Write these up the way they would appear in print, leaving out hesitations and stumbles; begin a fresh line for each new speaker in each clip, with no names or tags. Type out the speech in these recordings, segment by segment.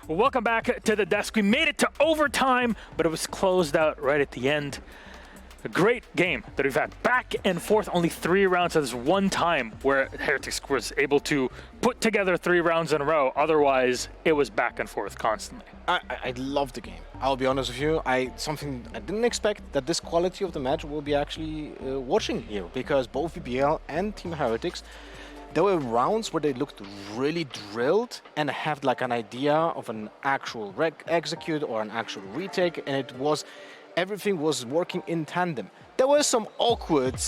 Welcome back to the desk. We made it to overtime, but it was closed out right at the end. A great game that we've had back and forth, only 3 rounds. So there's one time where Heretics was able to put together 3 rounds in a row. Otherwise, it was back and forth constantly.
I love the game. I'll be honest with you. Something I didn't expect that this quality of the match will be actually watching here, because both BBL and Team Heretics, there were rounds where they looked really drilled and had like an idea of an actual execute or an actual retake, and everything was working in tandem. There were some awkward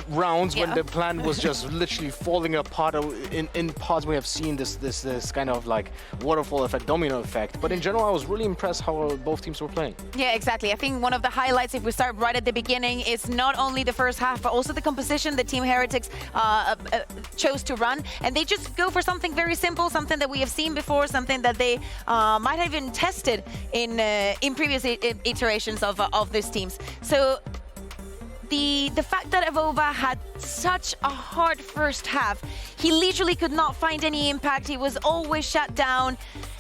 rounds when the plan was just literally falling apart. In parts we have seen this kind of like waterfall effect, domino effect. But in general, I was really impressed how both teams were playing.
Yeah, exactly. I think one of the highlights, if we start right at the beginning, is not only the first half, but also the composition that Team Heretics chose to run. And they just go for something very simple, something that we have seen before, something that they might have even tested in previous iterations of these teams. So the fact that Avova had such a hard first half, he literally could not find any impact. He was always shut down,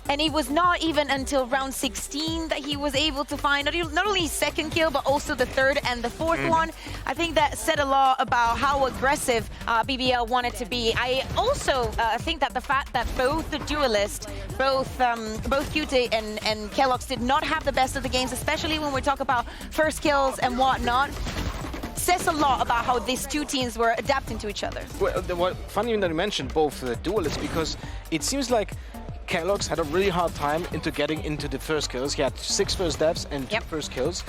and it was not even until round 16 that he was able to find not only his second kill, but also the third and the fourth one. I think that said a lot about how aggressive BBL wanted to be. I also think that the fact that both the duelists, both QT and Kellogg's did not have the best of the games, especially when we talk about first kills and whatnot, says a lot about how these two teams were adapting to each other.
Well, funny that you mentioned both duelists, because it seems like Kellogg's had a really hard time into getting into the first kills. He had 6 first deaths and 2 first kills.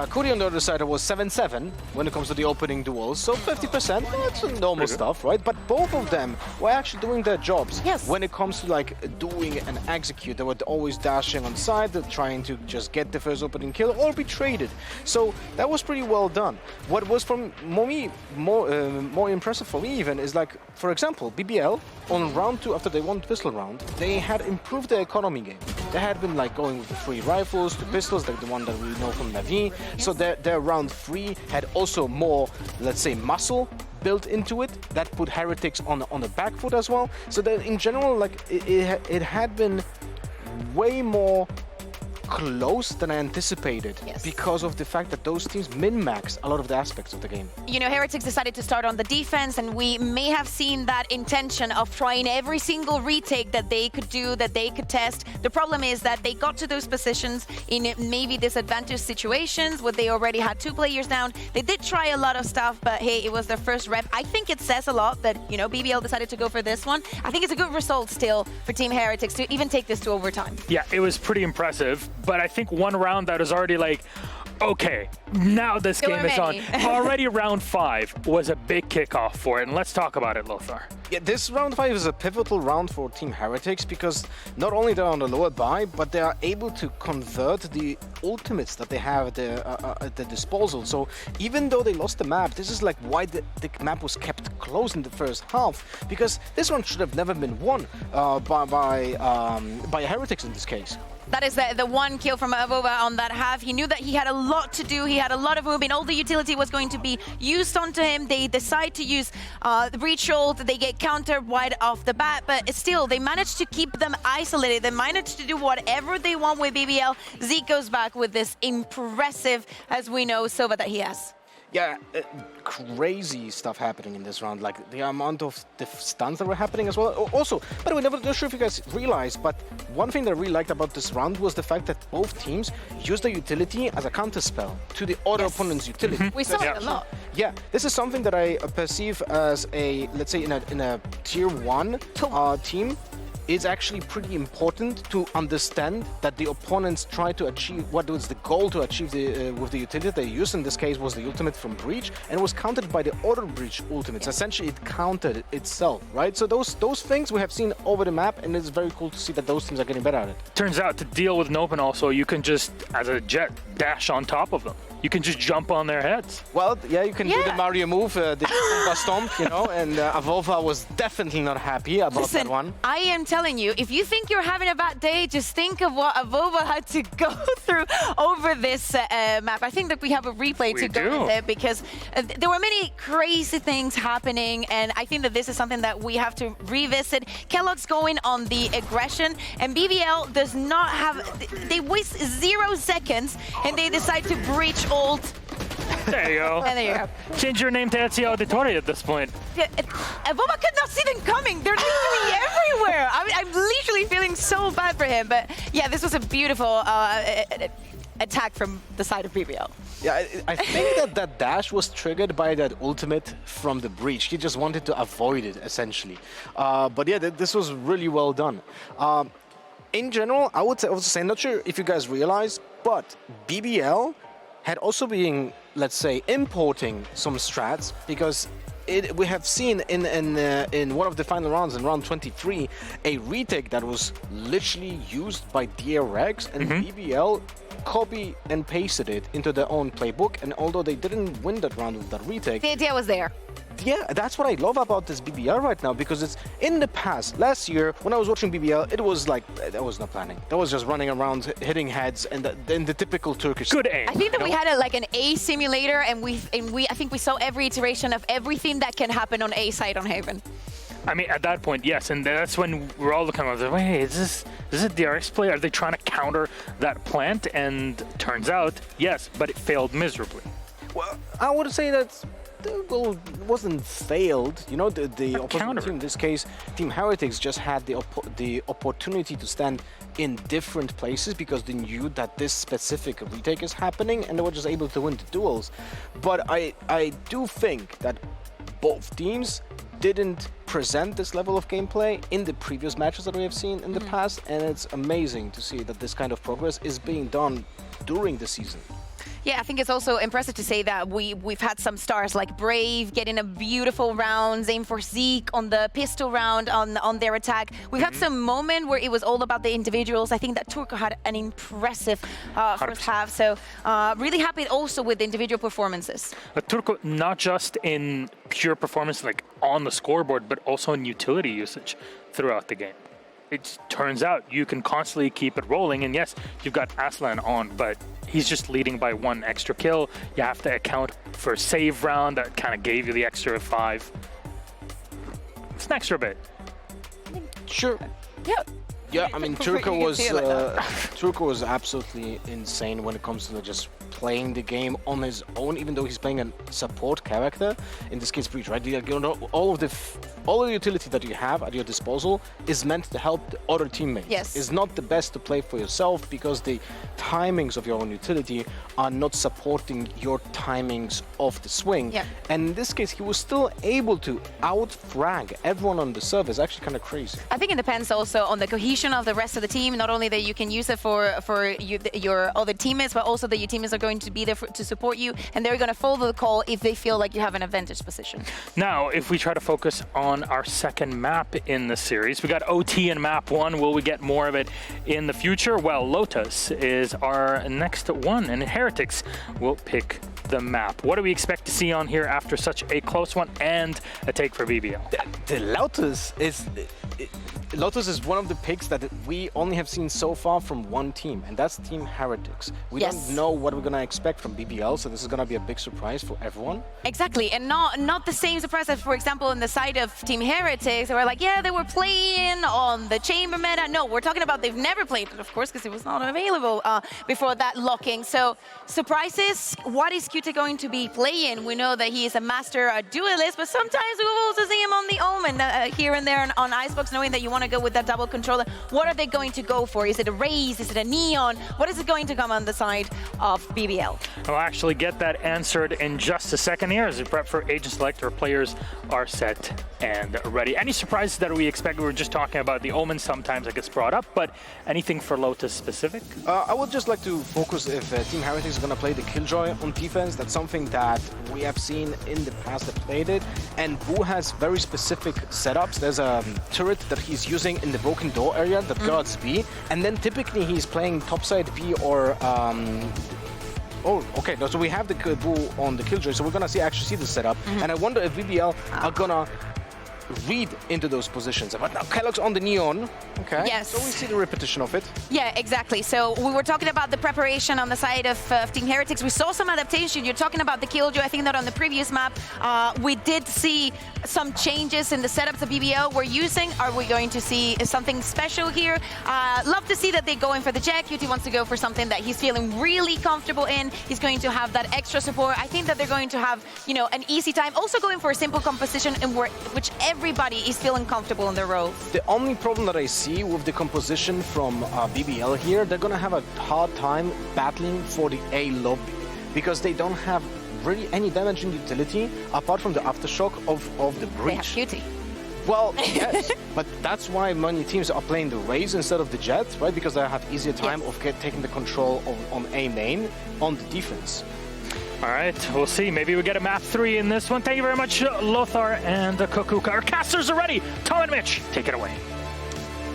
Cody on the other side was 7-7 when it comes to the opening duels, so 50%, that's normal stuff, right? But both of them were actually doing their jobs.
Yes.
When it comes to like doing an execute, they were always dashing on side, trying to just get the first opening kill or be traded. So that was pretty well done. What was more impressive for me even is, like, for example, BBL on round 2, after they won the pistol round, they had improved their economy game. They had been like going with the 3 rifles, 2 pistols, like the one that we know from Navi. So their round 3 had also more, let's say, muscle built into it. That put Heretics on the back foot as well. So that in general, like, it had been way more close than I anticipated, because of the fact that those teams min-maxed a lot of the aspects of the game.
You know, Heretics decided to start on the defense, and we may have seen that intention of trying every single retake that they could do, that they could test. The problem is that they got to those positions in maybe disadvantaged situations where they already had 2 players down. They did try a lot of stuff, but hey, it was their first rep. I think it says a lot that, you know, BBL decided to go for this one. I think it's a good result still for Team Heretics to even take this to overtime.
Yeah, it was pretty impressive, but I think one round that was already like, okay, now this game is on. Already round 5 was a big kickoff for it, and let's talk about it, Lothar.
Yeah, this round 5 is a pivotal round for Team Heretics, because not only they're on the lower buy, but they are able to convert the ultimates that they have at their disposal. So even though they lost the map, this is like why the map was kept close in the first half, because this one should have never been won by Heretics in this case.
That is the one kill from Avova on that half. He knew that he had a lot to do. He had a lot of movement. All the utility was going to be used onto him. They decide to use the breach ult. They get countered wide off the bat, but still, they managed to keep them isolated. They managed to do whatever they want with BBL. Zeke goes back with this impressive, as we know, Sova that he has.
Yeah, crazy stuff happening in this round, like the amount of the stuns that were happening as well. Also, by the way, not sure if you guys realized, but one thing that I really liked about this round was the fact that both teams used the utility as a counter spell to the other opponent's utility.
We saw it a lot.
Yeah, this is something that I perceive as a, let's say, in a tier 1 team. It's actually pretty important to understand that the opponents try to achieve what was the goal to achieve with the utility they used. In this case was the ultimate from Breach, and it was countered by the other Breach ultimates. Essentially, it countered itself, right? So those things we have seen over the map, and it's very cool to see that those teams are getting better at it.
Turns out to deal with an open also, you can just, as a jet, dash on top of them. You can just jump on their heads.
Well, yeah, you can do the
Yeah.
Mario move, the Kaquka stomp, you know, and Avova was definitely not happy about
Listen,
that one.
I am telling you, if you think you're having a bad day, just think of what Avova had to go through over this map. I think that we have a replay
We
to go
do.
with it because there were many crazy things happening, and I think that this is something that we have to revisit. Kellogg's going on the aggression, and BBL does not have... They waste 0 seconds, and they decide to breach ult.
There you go.
And there you go.
Change your name to Ezio Auditore at this point.
Avova could not see them coming. They're literally everywhere. I'm literally feeling so bad for him. But yeah, this was a beautiful attack from the side of BBL.
Yeah, I think that dash was triggered by that ultimate from the breach. He just wanted to avoid it, essentially. But yeah, this was really well done. In general, I would also say, not sure if you guys realize, but BBL had also been, let's say, importing some strats, because we have seen in one of the final rounds, in round 23, a retake that was literally used by DRX, and BBL copy and pasted it into their own playbook. And although they didn't win that round with that retake,
The idea was there.
yeah, that's what I love about this BBL right now, because it's in the past. Last year, when I was watching BBL, it was like, that was not planning. That was just running around, hitting heads, and the typical Turkish.
Good aim.
I think that we had like an A simulator, and I think we saw every iteration of everything that can happen on A side on Haven.
I mean, at that point, yes, and that's when we're all looking at it. Wait, is this a DRX play? Are they trying to counter that plant? And turns out, yes, but it failed miserably.
Well, I would say that, well, it wasn't failed. You know, the opposing team, in this case, Team Heretics, just had the opportunity to stand in different places because they knew that this specific retake is happening, and they were just able to win the duels. But I do think that both teams didn't present this level of gameplay in the previous matches that we have seen in the past, and it's amazing to see that this kind of progress is being done during the season.
Yeah, I think it's also impressive to say that we've had some stars like Brave getting a beautiful round, aim for Zeke on the pistol round on their attack. We've had some moment where it was all about the individuals. I think that Turco had an impressive first half, so really happy also with the individual performances.
Turco, not just in pure performance, like on the scoreboard, but also in utility usage throughout the game. It turns out you can constantly keep it rolling, and yes, you've got Aslan on, but he's just leading by 1 extra kill. You have to account for a save round that kind of gave you the extra 5. It's an extra bit.
Sure.
Yeah.
Yeah, I mean, Turco
You can
was
see it like that.
Turco was absolutely insane when it comes to just playing the game on his own, even though he's playing a support character. In this case, Breach, right? You know, all of the utility that you have at your disposal is meant to help the other teammates.
Yes.
It's not the best to play for yourself because the timings of your own utility are not supporting your timings of the swing.
Yeah.
And in this case, he was still able to out-frag everyone on the server. It's actually kind of crazy.
I think it depends also on the cohesion of the rest of the team. Not only that you can use it for your other teammates, but also that your teammates are going to be there to support you, and they're going to follow the call if they feel like you have an advantage position.
Now, if we try to focus on our second map in the series, we got OT in map 1. Will we get more of it in the future? Well, Lotus is our next one, and Heretics will pick the map. What do we expect to see on here after such a close one and a take for BBL?
The Lotus is one of the picks that we only have seen so far from one team, and that's Team Heretics. We don't know what we're gonna expect from BBL, so this is gonna be a big surprise for everyone.
Exactly, and not the same surprise as, for example, on the side of Team Heretics, they were like, yeah, they were playing on the chamber meta. No, we're talking about they've never played it, of course, because it was not available before that locking. So, surprises, what is QT going to be playing? We know that he is a master duelist, but sometimes we will also see him on the Omen here and there on Icebox, knowing that you want to go with that double controller. What are they going to go for? Is it a Raze? Is it a Neon? What is it going to come on the side of BBL?
We'll actually get that answered in just a second here as we prep for Agent Select. Our players are set and ready. Any surprises that we expect? We were just talking about the Omen. Sometimes it gets brought up, but anything for Lotus specific?
I would just like to focus if Team Heretics is going to play the Killjoy on defense. That's something that we have seen in the past that played it. And Boo has very specific setups. There's a turret that he's using in the broken door area that guards B. And then typically he's playing topside B or Oh, okay. No, so we have the bull on the Killjoy, so we're gonna actually see the setup. And I wonder if VBL are gonna read into those positions. But now Kellogg's on the Neon. Okay.
Yes.
So we see the repetition of it.
Yeah, exactly. So we were talking about the preparation on the side of Team Heretics. We saw some adaptation. You're talking about the Killjoy. I think that on the previous map, we did see some changes in the setups that BBL were using. Are we going to see something special here? Love to see that they're going for the Jet. QT wants to go for something that he's feeling really comfortable in. He's going to have that extra support. I think that they're going to have, you know, an easy time. Also going for a simple composition in which everybody is feeling comfortable in their roles.
The only problem that I see with the composition from BBL here, they're gonna have a hard time battling for the A lobby because they don't have really any damaging utility apart from the aftershock of the breach.
They have QT.
Well, yes, but that's why many teams are playing the Raze instead of the Jet, right? Because they have easier time of taking the control on A main on the defense.
All right, we'll see. Maybe we get a map 3 in this one. Thank you very much, Lothar and Kaquka. Our casters are ready. Tom and Mitch, take it away.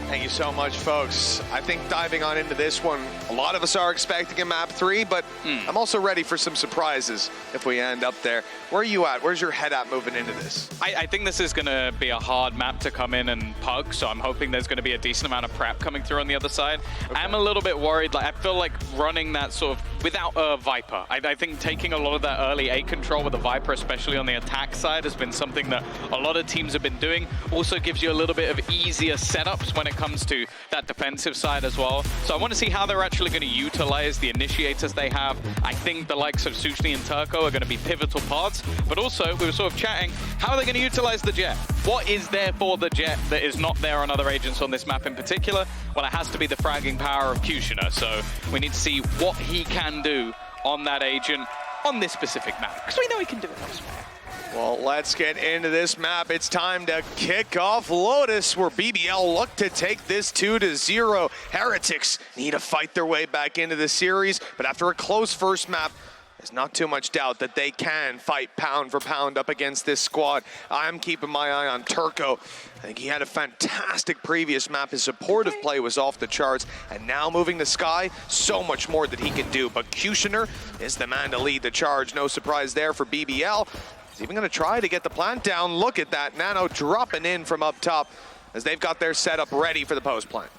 Thank you so much, folks. I think diving on into this one, a lot of us are expecting a map 3, but I'm also ready for some surprises if we end up there. Where are you at? Where's your head at moving into this?
I think this is going to be a hard map to come in and pug, so I'm hoping there's going to be a decent amount of prep coming through on the other side. Okay. I'm a little bit worried. Like, I feel like running that sort of without a Viper. I think taking a lot of that early A control with a Viper, especially on the attack side, has been something that a lot of teams have been doing. Also gives you a little bit of easier setups when it comes to that defensive side as well. So I want to see how they're actually going to utilize the initiators they have. I think the likes of Sushni and Turco are going to be pivotal parts, but also we were sort of chatting, how are they going to utilize the Jet? What is there for the Jet that is not there on other agents on this map in particular? Well, it has to be the fragging power of Kushner, so we need to see what he can do on that agent on this specific map, because we know he can do it elsewhere.
Well, let's get into this map. It's time to kick off Lotus, where BBL look to take this 2-0. Heretics need to fight their way back into the series, but after a close first map, there's not too much doubt that they can fight pound for pound up against this squad. I'm keeping my eye on Turco. I think he had a fantastic previous map. His supportive play was off the charts, and now moving to Sky, so much more that he can do. But Kushner is the man to lead the charge. No surprise there for BBL. He's even going to try to get the plant down. Look at that. Nano dropping in from up top as they've got their setup ready for the post plant.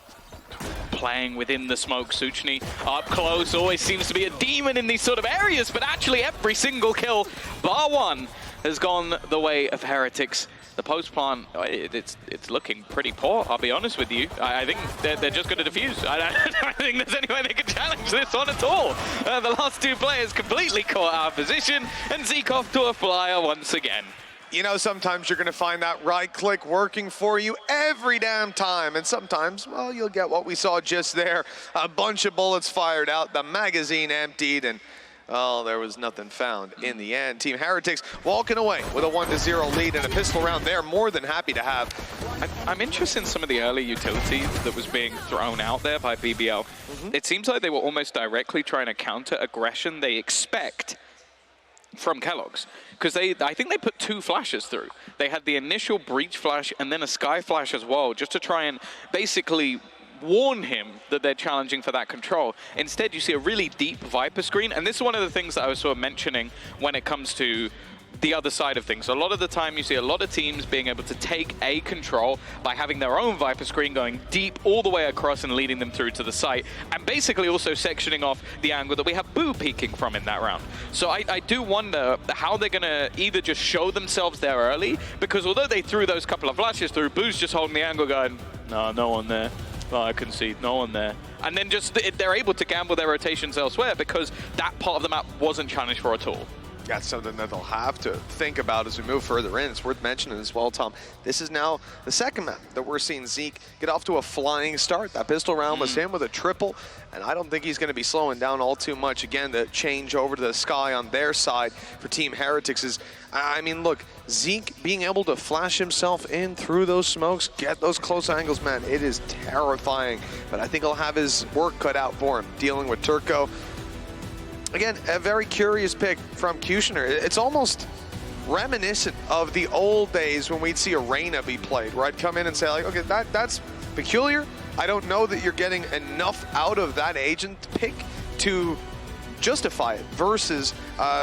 Playing within the smoke, Suchny up close, always seems to be a demon in these sort of areas, but actually every single kill, bar one, has gone the way of Heretics. The post plant, it's looking pretty poor, I'll be honest with you. I think they're just going to defuse. I don't think there's any way they can challenge this one at all. The last two players completely caught out of position, and Zeke off to a flyer once again.
You know, sometimes you're going to find that right click working for you every damn time. And sometimes, well, you'll get what we saw just there. A bunch of bullets fired out, the magazine emptied, and oh, there was nothing found in the end. Team Heretics walking away with a 1-0 lead and a pistol round they're more than happy to have.
I'm interested in some of the early utility that was being thrown out there by BBL. It seems like they were almost directly trying to counter aggression they expect from Kellogg's, because I think they put 2 flashes through. They had the initial breach flash and then a sky flash as well, just to try and basically warn him that they're challenging for that control. Instead, you see a really deep Viper screen, and this is one of the things that I was sort of mentioning when it comes to the other side of things. A lot of the time you see a lot of teams being able to take a control by having their own Viper screen going deep all the way across and leading them through to the site, and basically also sectioning off the angle that we have Boo peeking from in that round. So I do wonder how they're going to either just show themselves there early, because although they threw those couple of flashes through, Boo's just holding the angle going, no one there. Oh, I can see no one there. And then just they're able to gamble their rotations elsewhere because that part of the map wasn't challenged for at all.
That's something that they'll have to think about as we move further in. It's worth mentioning as well, Tom. This is now the second map that we're seeing Zeke get off to a flying start. That pistol round was him with a triple, and I don't think he's going to be slowing down all too much. Again, the change over to the Sky on their side for Team Heretics is, I mean, look, Zeke being able to flash himself in through those smokes, get those close angles, man, it is terrifying. But I think he'll have his work cut out for him, dealing with Turco. Again, a very curious pick from Kushner. It's almost reminiscent of the old days when we'd see a Reyna be played, where I'd come in and say, like, okay, that's peculiar. I don't know that you're getting enough out of that agent pick to justify it versus,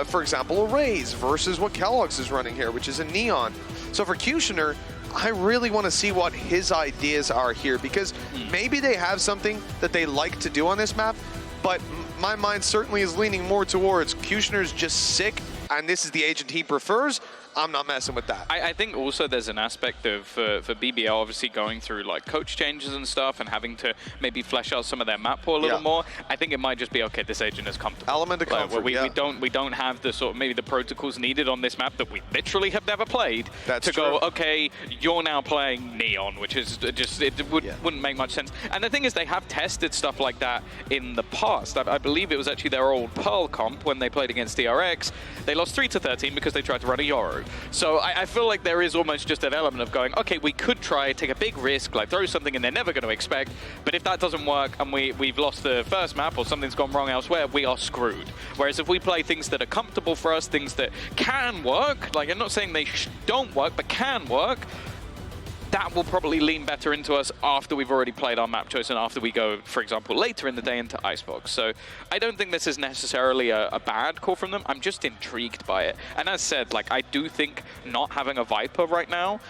for example, a Raze versus what Kellogg's is running here, which is a Neon. So for Kushner, I really want to see what his ideas are here, because maybe they have something that they like to do on this map, but my mind certainly is leaning more towards Kushner's just sick, and this is the agent he prefers. I'm not messing with that.
I think also there's an aspect of, for BBL, obviously going through like coach changes and stuff and having to maybe flesh out some of their map pool a little more. I think it might just be, okay, this agent is comfortable.
Element of comfort,
we don't have the sort of maybe the protocols needed on this map that we literally have never played.
That's
to
true.
Go, okay, you're now playing Neon, which is just, wouldn't make much sense. And the thing is, they have tested stuff like that in the past. I believe it was actually their old Pearl comp when they played against DRX. They lost 3-13 because they tried to run a Yoru. So I feel like there is almost just an element of going, okay, we could try, take a big risk, like throw something in they're never going to expect, but if that doesn't work and we've lost the first map or something's gone wrong elsewhere, we are screwed. Whereas if we play things that are comfortable for us, things that can work, like I'm not saying they don't work, but can work, that will probably lean better into us after we've already played our map choice and after we go, for example, later in the day into Icebox. So I don't think this is necessarily a bad call from them. I'm just intrigued by it. And as said, like I do think not having a Viper right now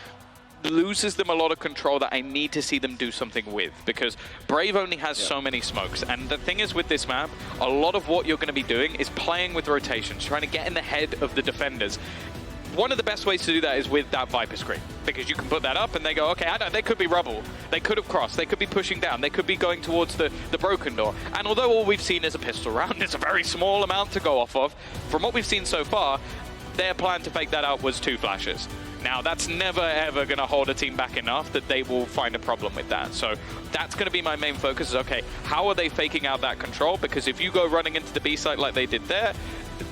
loses them a lot of control that I need to see them do something with, because Brave only has so many smokes. And the thing is with this map, a lot of what you're going to be doing is playing with rotations, trying to get in the head of the defenders. One of the best ways to do that is with that Viper screen, because you can put that up and they go, okay, I know, they could be rubble, they could have crossed, they could be pushing down, they could be going towards the broken door. And although all we've seen is a pistol round, it's a very small amount to go off of. From what we've seen so far, their plan to fake that out was 2 flashes. Now, that's never, ever going to hold a team back enough that they will find a problem with that. So that's going to be my main focus is, okay, how are they faking out that control? Because if you go running into the B site like they did there,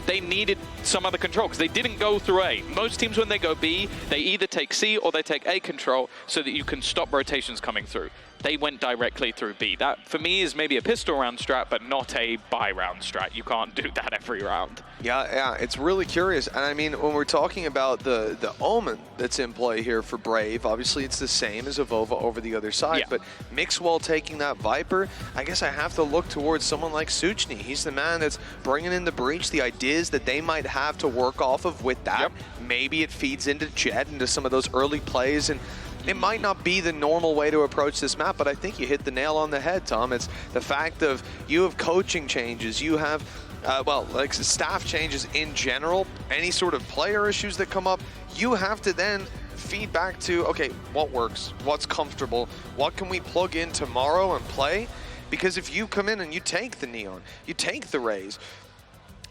they needed some other control because they didn't go through A. Most teams, when they go B, they either take C or they take A control so that you can stop rotations coming through. They went directly through B. That, for me, is maybe a pistol round strat, but not a buy round strat. You can't do that every round.
Yeah, it's really curious. And I mean, when we're talking about the Omen that's in play here for Brave, obviously it's the same as Avova over the other side, but Mixwell taking that Viper, I guess I have to look towards someone like Suchny. He's the man that's bringing in the breach, the ideas that they might have to work off of with that. Maybe it feeds into Jet, into some of those early plays, and it might not be the normal way to approach this map, but I think you hit the nail on the head, Tom. It's the fact of you have coaching changes, you have, well, like staff changes in general, any sort of player issues that come up, you have to then feed back to, okay, what works, what's comfortable, what can we plug in tomorrow and play? Because if you come in and you take the Neon, you take the Raze,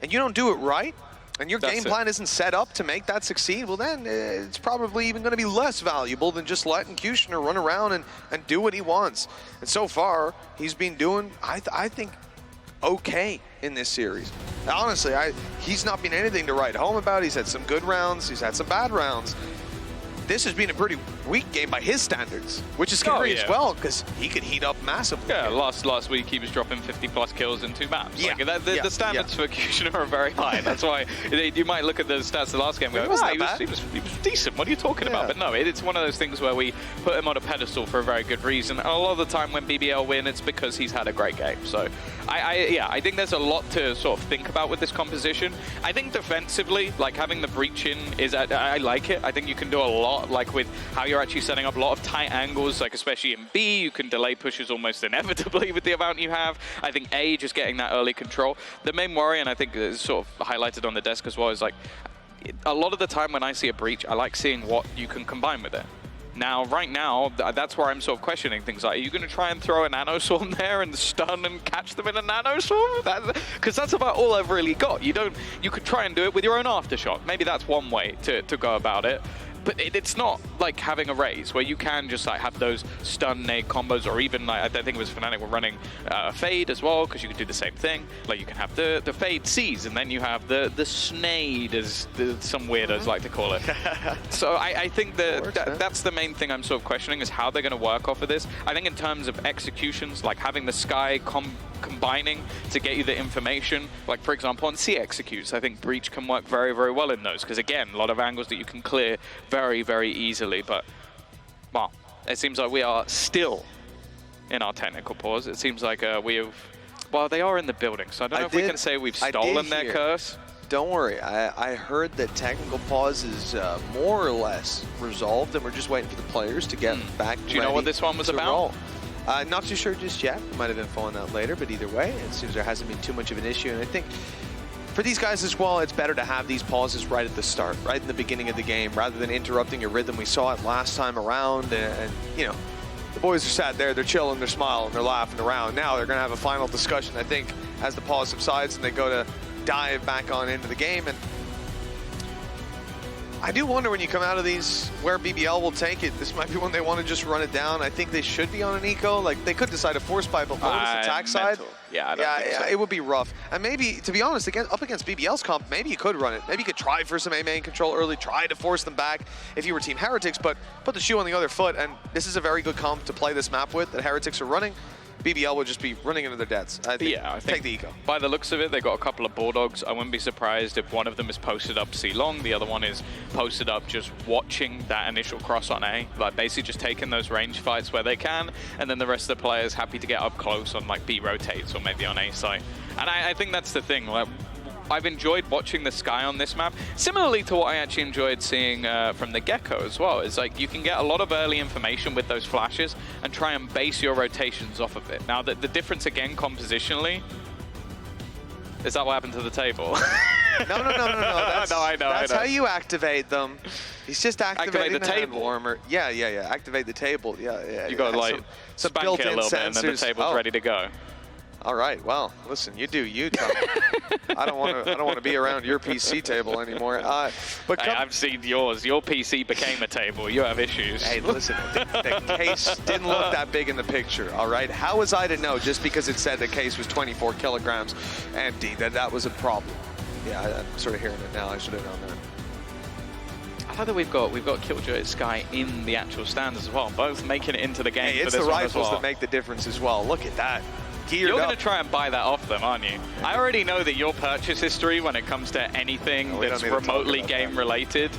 and you don't do it right, and your game plan isn't set up to make that succeed, well then it's probably even going to be less valuable than just letting Kushner run around and do what he wants. And so far, he's been doing, I think, okay in this series. Honestly, he's not been anything to write home about. He's had some good rounds, he's had some bad rounds. This has been a pretty weak game by his standards, which is scary as well, because he could heat up massively.
Yeah, last week he was dropping 50+ kills in 2 maps.
Yeah.
Like, the standards for Kushner are very high. That's why you might look at the stats the last game and go, he was decent, what are you talking about? But no, it's one of those things where we put him on a pedestal for a very good reason. And a lot of the time when BBL win, it's because he's had a great game. So I think there's a lot to sort of think about with this composition. I think defensively, like having the breach in is, I like it. I think you can do a lot, like with how you're actually setting up a lot of tight angles, like especially in B, you can delay pushes almost inevitably with the amount you have. I think A, just getting that early control. The main worry, and I think it's sort of highlighted on the desk as well, is like a lot of the time when I see a breach, I like seeing what you can combine with it. Now, right now, that's where I'm sort of questioning things like, are you going to try and throw a nano swarm there and stun and catch them in a nano swarm? Because that's about all I've really got. You could try and do it with your own aftershock. Maybe that's one way to go about it. But it's not like having a Raze where you can just like have those stun nade combos, or even like, I think it was Fnatic were running a Fade as well, because you could do the same thing. Like you can have the Fade C's, and then you have the Snade, as some weirdos like to call it. So I think that's the main thing I'm sort of questioning, is how they're going to work off of this. I think in terms of executions, like having the Sky combining to get you the information, like for example on C executes, I think Breach can work very, very well in those, because again, a lot of angles that you can clear very, very easily. But well, it seems like we are still in our technical pause. It seems like we have Well, they are in the building, so I don't know if we can say we've stolen their curse.
Don't worry, I heard that technical pause is more or less resolved, and we're just waiting for the players to get back.
Do you know what this one was about?
Not too sure just yet. Might have info on that later, but either way, it seems there hasn't been too much of an issue. And I think for these guys as well, it's better to have these pauses right at the start, right in the beginning of the game, rather than interrupting your rhythm. We saw it last time around, and you know, the boys are sat there, they're chilling, they're smiling, they're laughing around. Now they're going to have a final discussion, I think, as the pause subsides and they go to dive back on into the game. And I do wonder when you come out of these where BBL will take it. This might be when they want to just run it down. I think they should be on an eco. Like, they could decide to force pipe, but Lotus attack side.
Yeah, I don't think so.
It would be rough. And maybe, to be honest, up against BBL's comp, maybe you could run it. Maybe you could try for some A main control early, try to force them back if you were Team Heretics, but put the shoe on the other foot. And this is a very good comp to play this map with that Heretics are running. BBL would just be running into their deaths. I think take the eco.
By the looks of it, they got a couple of Bulldogs. I wouldn't be surprised if one of them is posted up C long, the other one is posted up just watching that initial cross on A, like basically just taking those range fights where they can, and then the rest of the players happy to get up close on like B rotates or maybe on A side. And I think that's the thing. Like, I've enjoyed watching the sky on this map, similarly to what I actually enjoyed seeing from the Gecko as well. It's like you can get a lot of early information with those flashes and try and base your rotations off of it. Now, the difference again compositionally, is that what happened to the table?
No. That's,
I know.
That's how you activate them. He's just activating
the table
warmer. Yeah. Activate the table. Yeah.
You got to like
some
spank it a little bit and then the table's ready to go.
All right. Well, listen, you do you, Tom. I don't want to be around your PC table anymore. But
hey, I've seen yours. Your PC became a table. You have issues.
Hey, listen, the case didn't look that big in the picture. All right. How was I to know just because it said the case was 24 kilograms empty that was a problem? Yeah, I'm sort of hearing it now. I should have known that.
I love that we've got Killjoy Sky in the actual stands as well, both making it into the game.
Hey, it's the rifles that make the difference as well. Look at that. You're
going to try and buy that off them, aren't you? I already know that your purchase history when it comes to anything that's remotely game related,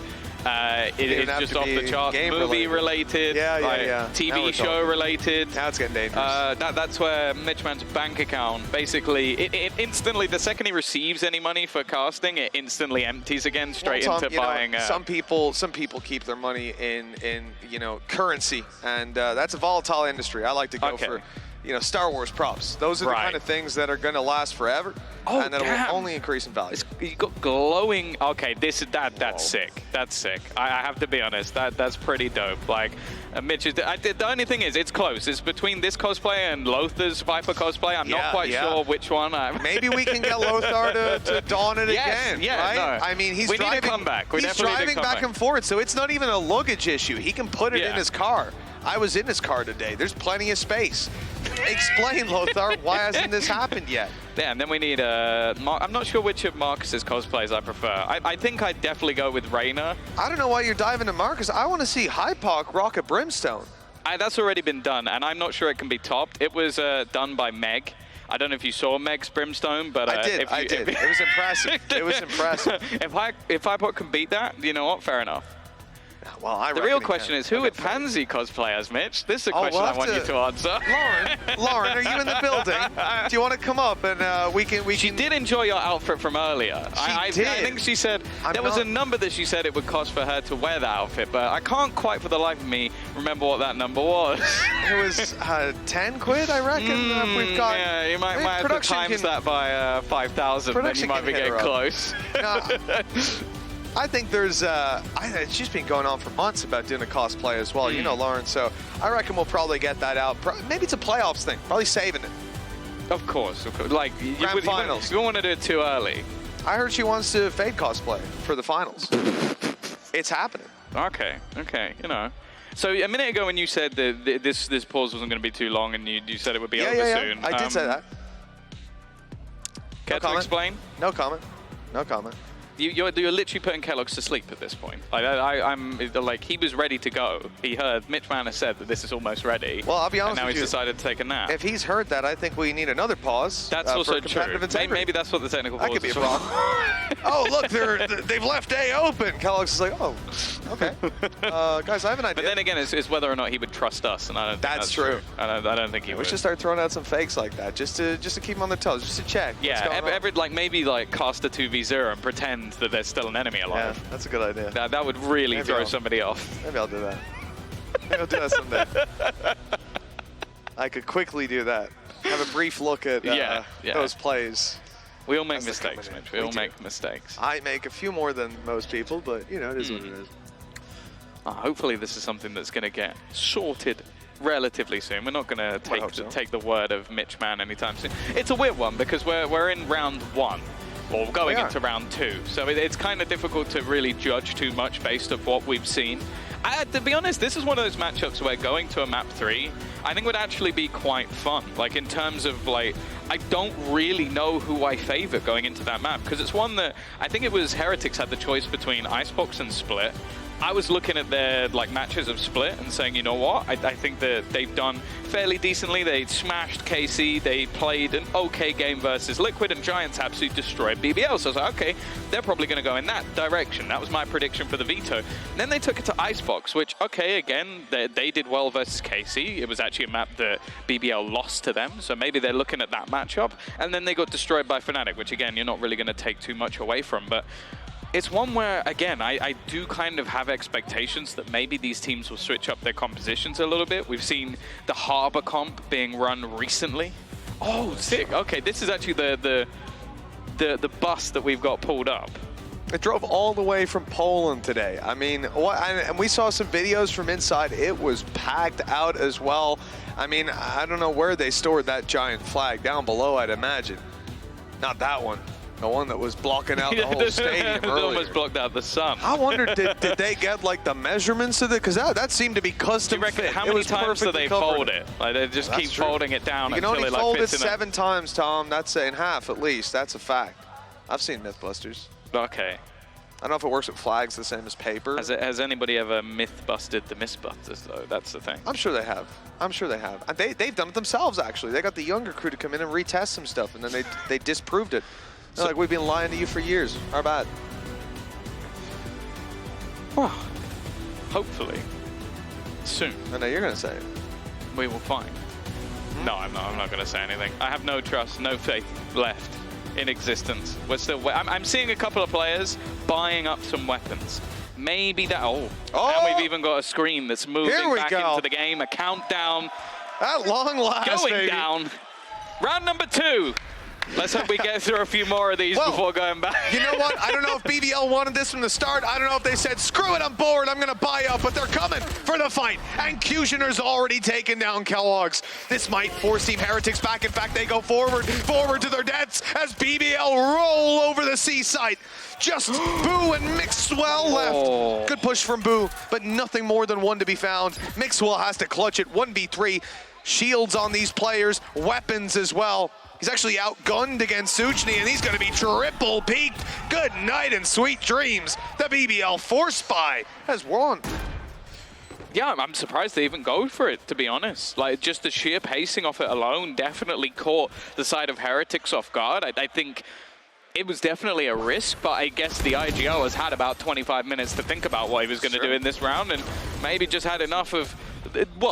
it is just off the charts. Movie related, TV show related.
Now it's getting dangerous.
That's where MitchMan's bank account, basically, it instantly, the second he receives any money for casting, it instantly empties again straight into buying.
Some people keep their money in currency, and that's a volatile industry. I like to go for Star Wars props. Those are the kind of things that are going to last forever, and that will only increase in value.
You got glowing. Okay, that's sick. That's sick. I have to be honest. That's pretty dope. Like, Mitch, the only thing is, it's close. It's between this cosplay and Lothar's Viper cosplay. I'm not quite sure which one.
Maybe we can get Lothar to don it again.
Yeah,
right?
No.
I mean,
we need a comeback.
He's driving back and forth, so it's not even a luggage issue. He can put it in his car. I was in his car today. There's plenty of space. Explain, Lothar, why hasn't this happened yet?
Yeah, and then we need I'm not sure which of Marcus's cosplays I prefer. I think I'd definitely go with Reyna.
I don't know why you're diving to Marcus. I want to see Hypoc rock a Brimstone.
That's already been done, and I'm not sure it can be topped. It was done by Meg. I don't know if you saw Meg's Brimstone, but
I did. It was impressive. It was impressive.
If Hypoc can beat that, you know what? Fair enough.
Well,
the real question is, who would Pansy cosplay as, Mitch? This is a question I want you to answer.
Lauren, are you in the building? Do you want to come up and we can?
She did enjoy your outfit from earlier. I think she said there was a number that she said it would cost for her to wear that outfit, but I can't quite for the life of me remember what that number was.
It was 10 quid, I reckon. We've got.
Yeah, you might have to times that by 5,000. Then you might be getting close.
I think there's, she's been going on for months about doing a cosplay as well, you know, Lauren, so I reckon we'll probably get that out. Maybe it's a playoffs thing, probably saving it.
Of course. Like,
Grand finals.
You don't want to do it too early.
I heard she wants to Fade cosplay for the finals. It's happening.
Okay, you know. So a minute ago when you said that this pause wasn't going to be too long and you said it would be over soon.
I did say that.
Care to explain?
No comment.
You're literally putting Kellogg's to sleep at this point. I'm like, he was ready to go. He heard MitchMan has said that this is almost ready.
Well, I'll be honest
and now
with
he's
you,
decided to take a nap.
if he's heard that, I think we need another pause.
That's also
for
true.
competitive integrity.
Maybe that's what the technical
That
pause
could be
is
a
for.
problem. Oh, look, they've left A open. Kellogg's is like, oh, okay. Guys, I have an idea.
But then again, it's whether or not he would trust us, and I don't think
That's true.
I don't think he would.
We should start throwing out some fakes like that, just to keep them on their toes, just to check.
Yeah, maybe cast a 2v0 and pretend that there's still an enemy alive.
Yeah, that's a good idea.
That would really
Maybe
throw somebody off.
Maybe I'll do that. Maybe I'll do that someday. I could quickly do that. Have a brief look at those plays.
We all make mistakes, Mitch. We all make mistakes.
I make a few more than most people, but you know, it is what it is.
Hopefully this is something that's going to get sorted relatively soon. We're not going to take the word of MitchMan anytime soon. It's a weird one because we're in round 1. Or going into round 2. So it's kind of difficult to really judge too much based off what we've seen. To be honest, this is one of those matchups where going to a map 3, I think would actually be quite fun. Like in terms of I don't really know who I favor going into that map because it's one that I think it was Heretics had the choice between Icebox and Split. I was looking at their matches of Split and saying, you know what, I think that they've done fairly decently. They smashed KC, they played an okay game versus Liquid, and Giants absolutely destroyed BBL. So I was like, okay, they're probably going to go in that direction. That was my prediction for the veto. And then they took it to Icebox, which, okay, again, they did well versus KC. It was actually a map that BBL lost to them, so maybe they're looking at that matchup. And then they got destroyed by Fnatic, which, again, you're not really going to take too much away from. But it's one where, again, I do kind of have expectations that maybe these teams will switch up their compositions a little bit. We've seen the Harbor comp being run recently. Oh, sick. Okay, this is actually the bus that we've got pulled up.
It drove all the way from Poland today. I mean, and we saw some videos from inside. It was packed out as well. I mean, I don't know where they stored that giant flag. Down below, I'd imagine. Not that one. The one that was blocking out the whole stadium earlier.
It almost blocked out the sun.
I wonder, did they get the measurements of it? Because that seemed to be custom fit.
How many times do they fold it? They just keep folding it down until it
fits in. You can only fold it
fits
7 times, Tom. That's in half at least. That's a fact. I've seen Mythbusters.
Okay.
I don't know if it works with flags the same as paper.
Has anybody ever myth-busted the Mythbusters, though? That's the thing.
I'm sure they have. I'm sure they have. And they've done it themselves, actually. They got the younger crew to come in and retest some stuff, and then they disproved it. They're like, we've been lying to you for years. Our bad.
Well, hopefully, soon.
I know you're going to say it.
We will find. No, I'm not going to say anything. I have no trust, no faith left in existence. I'm seeing a couple of players buying up some weapons. Maybe that. And we've even got a screen that's moving back into the game. A countdown.
At long last,
going down. Round number 2. Let's hope we get through a few more of these before going back.
You know what? I don't know if BBL wanted this from the start. I don't know if they said, screw it, I'm bored, I'm going to buy up, but they're coming for the fight. And Cusioner's already taken down Kellogg's. This might force Team Heretics back. In fact, they go forward to their deaths as BBL roll over the seaside. Just Boo and Mixwell left. Good push from Boo, but nothing more than one to be found. Mixwell has to clutch it, 1v3. Shields on these players, weapons as well. He's actually outgunned against Suchny, and he's going to be triple peaked. Good night and sweet dreams. The BBL Force Buy has won.
Yeah, I'm surprised they even go for it, to be honest. Just the sheer pacing of it alone definitely caught the side of Heretics off guard. I think it was definitely a risk, but I guess the IGL has had about 25 minutes to think about what he was going to do in this round, and maybe just had enough of,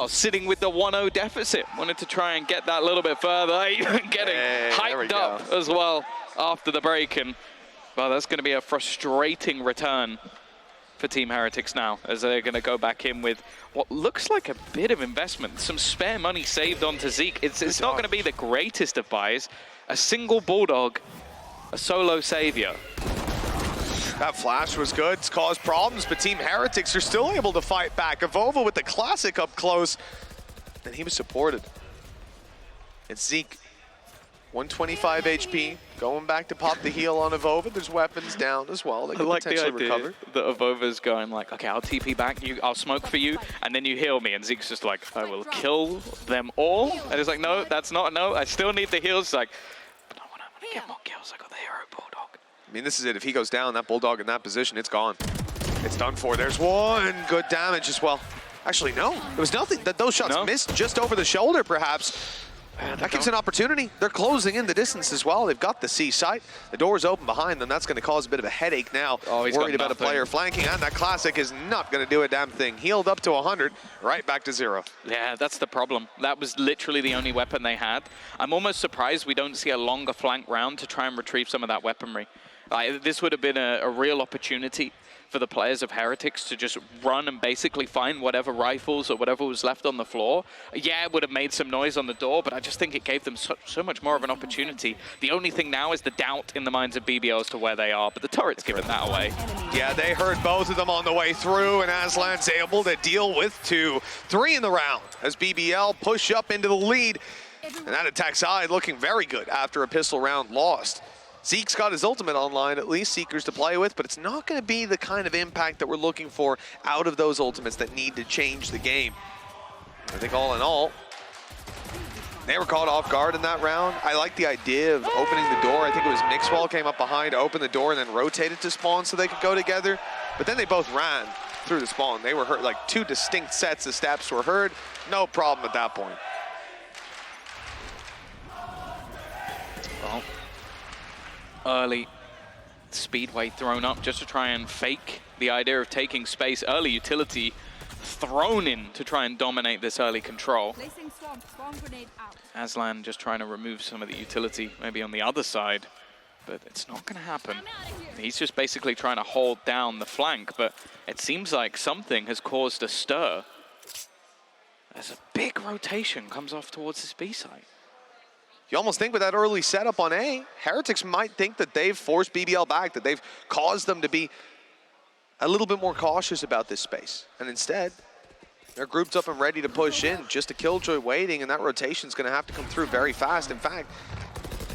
sitting with the 1-0 deficit. Wanted to try and get that a little bit further, even getting hyped up as well after the break. And, well, that's going to be a frustrating return for Team Heretics now, as they're going to go back in with what looks like a bit of investment. Some spare money saved onto Zeke. It's not going to be the greatest of buys. A single Bulldog, a solo savior.
That flash was good. It's caused problems, but Team Heretics are still able to fight back. Avova with the classic up close, and he was supported. It's Zeke, 125 HP, going back to pop the heal on Avova. There's weapons down as well. They could potentially recover.
That Avova's going like, okay, I'll TP back, I'll smoke for you, and then you heal me. And Zeke's just like, I will kill them all. And it's like, no, that's not a no. I still need the heals. It's like, but I want to get more kills. I got the hero Bulldog.
I mean, this is it. If he goes down, that Bulldog in that position, it's gone. It's done for. There's one. Good damage as well. Actually, no. It was nothing. Those shots missed just over the shoulder, perhaps. That gives an opportunity. They're closing in the distance as well. They've got the C site. The door's open behind them. That's going to cause a bit of a headache now.
Oh, he's
worried about a player flanking, and that Classic is not going to do a damn thing. Healed up to 100, right back to 0.
Yeah, that's the problem. That was literally the only weapon they had. I'm almost surprised we don't see a longer flank round to try and retrieve some of that weaponry. This would have been a real opportunity for the players of Heretics to just run and basically find whatever rifles or whatever was left on the floor. Yeah, it would have made some noise on the door, but I just think it gave them so much more of an opportunity. The only thing now is the doubt in the minds of BBL as to where they are, but the turret's given that away.
Yeah, they heard both of them on the way through, and Aslan's able to deal with 2. 3 in the round as BBL push up into the lead. And that attack side looking very good after a pistol round lost. Zeke's got his ultimate online, at least Seekers to play with, but it's not going to be the kind of impact that we're looking for out of those ultimates that need to change the game. I think all in all, they were caught off guard in that round. I like the idea of opening the door. I think it was Mixwell came up behind, opened the door, and then rotated to spawn so they could go together. But then they both ran through the spawn. They were heard, like 2 distinct sets of steps were heard. No problem at that point.
Well, early Speedway thrown up just to try and fake the idea of taking space. Early utility thrown in to try and dominate this early control. Aslan just trying to remove some of the utility, maybe on the other side, but it's not going to happen. He's just basically trying to hold down the flank, but it seems like something has caused a stir. As a big rotation comes off towards this B site.
You almost think with that early setup on A, Heretics might think that they've forced BBL back, that they've caused them to be a little bit more cautious about this space. And instead, they're grouped up and ready to push in, just a Killjoy waiting, and that rotation's gonna have to come through very fast. In fact,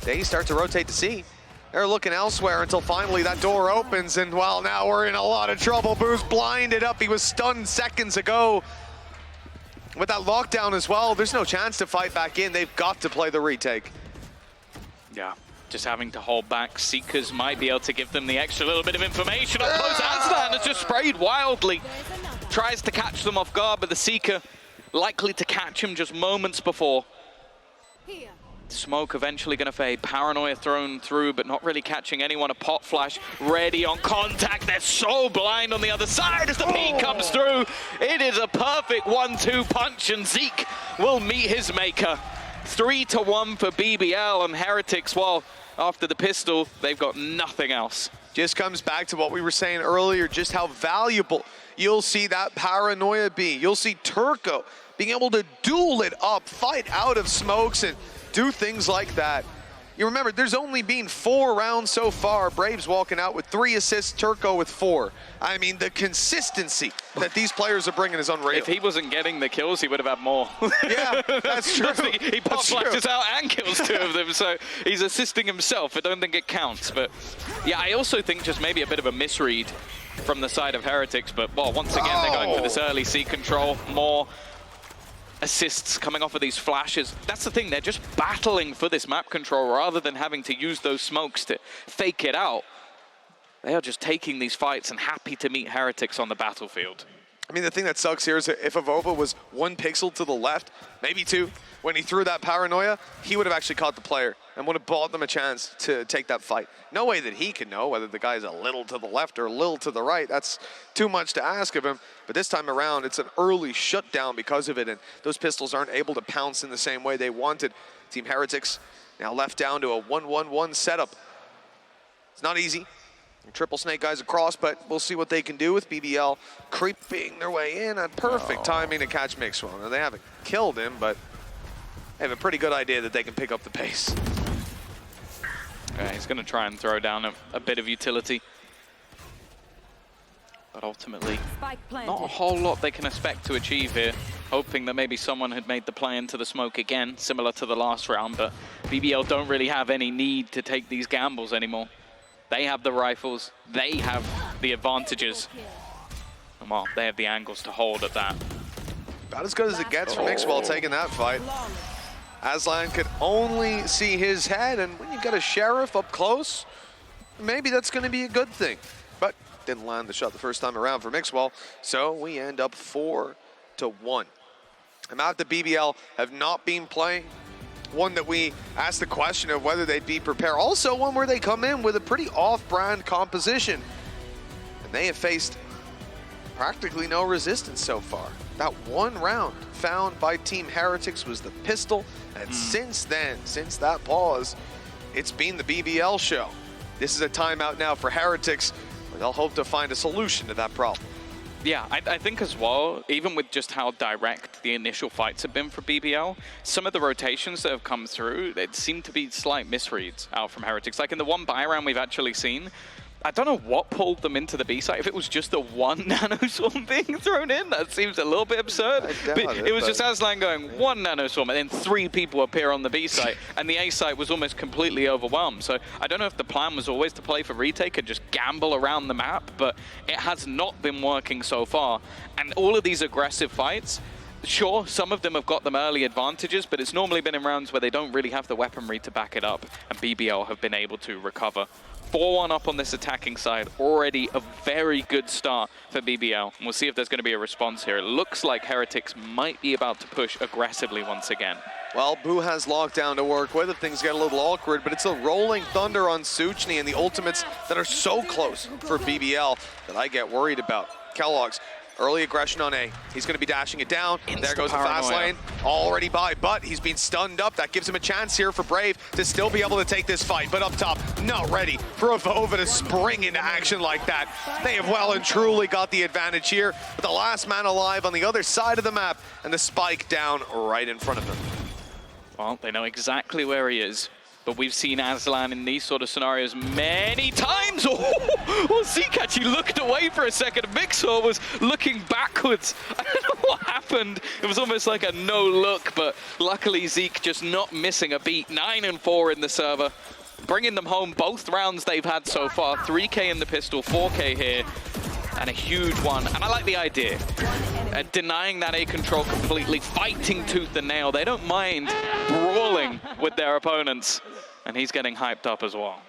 they start to rotate to C. They're looking elsewhere until finally that door opens, and well, now we're in a lot of trouble. Boo's blinded up, he was stunned seconds ago. With that lockdown as well, there's no chance to fight back in. They've got to play the retake.
Yeah, just having to hold back. Seekers might be able to give them the extra little bit of information. Up close, Aslan has just sprayed wildly. Tries to catch them off guard, but the Seeker likely to catch him just moments before. Smoke eventually going to fade. Paranoia thrown through, but not really catching anyone. A pot flash ready on contact. They're so blind on the other side as the peek comes through. It is a perfect 1-2 punch, and Zeke will meet his maker. 3-1 for BBL, and Heretics, well, after the pistol, they've got nothing else.
Just comes back to what we were saying earlier, just how valuable you'll see that Paranoia be. You'll see Turco being able to duel it up, fight out of smokes, and do things like that. You remember, there's only been 4 rounds so far. Braves walking out with 3 assists, Turco with 4. I mean, the consistency that these players are bringing is unreal.
If he wasn't getting the kills, he would have had more.
Yeah, that's true.
He pop flashes out and kills 2 of them, so he's assisting himself. I don't think it counts, but yeah, I also think just maybe a bit of a misread from the side of Heretics, but well, once again, they're going for this early C control, more assists coming off of these flashes. That's the thing, they're just battling for this map control rather than having to use those smokes to fake it out. They are just taking these fights and happy to meet Heretics on the battlefield.
I mean, the thing that sucks here is that if Avova was 1 pixel to the left, maybe 2, when he threw that Paranoia, he would have actually caught the player and would have bought them a chance to take that fight. No way that he can know whether the guy's a little to the left or a little to the right. That's too much to ask of him. But this time around, it's an early shutdown because of it, and those pistols aren't able to pounce in the same way they wanted. Team Heretics now left down to a 1-1-1 setup. It's not easy. Triple snake guys across, but we'll see what they can do with BBL creeping their way in at perfect timing to catch Mixwell. Now, they haven't killed him, but they have a pretty good idea that they can pick up the pace.
Okay, he's going to try and throw down a bit of utility. But ultimately, not a whole lot they can expect to achieve here. Hoping that maybe someone had made the play into the smoke again, similar to the last round, but BBL don't really have any need to take these gambles anymore. They have the rifles, they have the advantages. And well, they have the angles to hold at that.
About as good as it gets for Mixwell taking that fight. Aslan could only see his head, and when you've got a Sheriff up close, maybe that's going to be a good thing. But didn't land the shot the first time around for Mixwell, so we end up 4-1. And now the BBL have not been playing. One that we asked the question of whether they'd be prepared. Also one where they come in with a pretty off-brand composition. And they have faced practically no resistance so far. That one round found by Team Heretics was the pistol. And since then, since that pause, it's been the BBL show. This is a timeout now for Heretics, where they'll hope to find a solution to that problem.
Yeah, I think as well, even with just how direct the initial fights have been for BBL, some of the rotations that have come through, it seemed to be slight misreads out from Heretics. Like in the one buy round we've actually seen, I don't know what pulled them into the B site. If it was just the one nano swarm being thrown in, that seems a little bit absurd. But it was just Aslan going, one nano swarm, and then 3 people appear on the B site, and the A site was almost completely overwhelmed. So I don't know if the plan was always to play for retake and just gamble around the map, but it has not been working so far. And all of these aggressive fights, sure, some of them have got them early advantages, but it's normally been in rounds where they don't really have the weaponry to back it up, and BBL have been able to recover. 4-1 up on this attacking side, already a very good start for BBL. And we'll see if there's going to be a response here. It looks like Heretics might be about to push aggressively once again.
Well, Boo has lockdown to work with. Things get a little awkward, but it's a rolling thunder on Suchny and the ultimates that are so close for BBL that I get worried about. Kellogg's early aggression on A. He's going to be dashing it down. There goes the fast lane. Already by, but he's been stunned up. That gives him a chance here for Brave to still be able to take this fight. But up top, not ready for a Vova to spring into action like that. They have well and truly got the advantage here. But the last man alive on the other side of the map, and the spike down right in front of them.
Well, they know exactly where he is. But we've seen Aslan in these sort of scenarios many times. Oh, Zeke actually looked away for a second. Mixer was looking backwards. I don't know what happened. It was almost like a no look, but luckily Zeke just not missing a beat. 9-4 in the server, bringing them home both rounds they've had so far. 3K in the pistol, 4K here, and a huge one. And I like the idea. Denying that A control completely, fighting tooth and nail. They don't mind brawling with their opponents. And he's getting hyped up as well.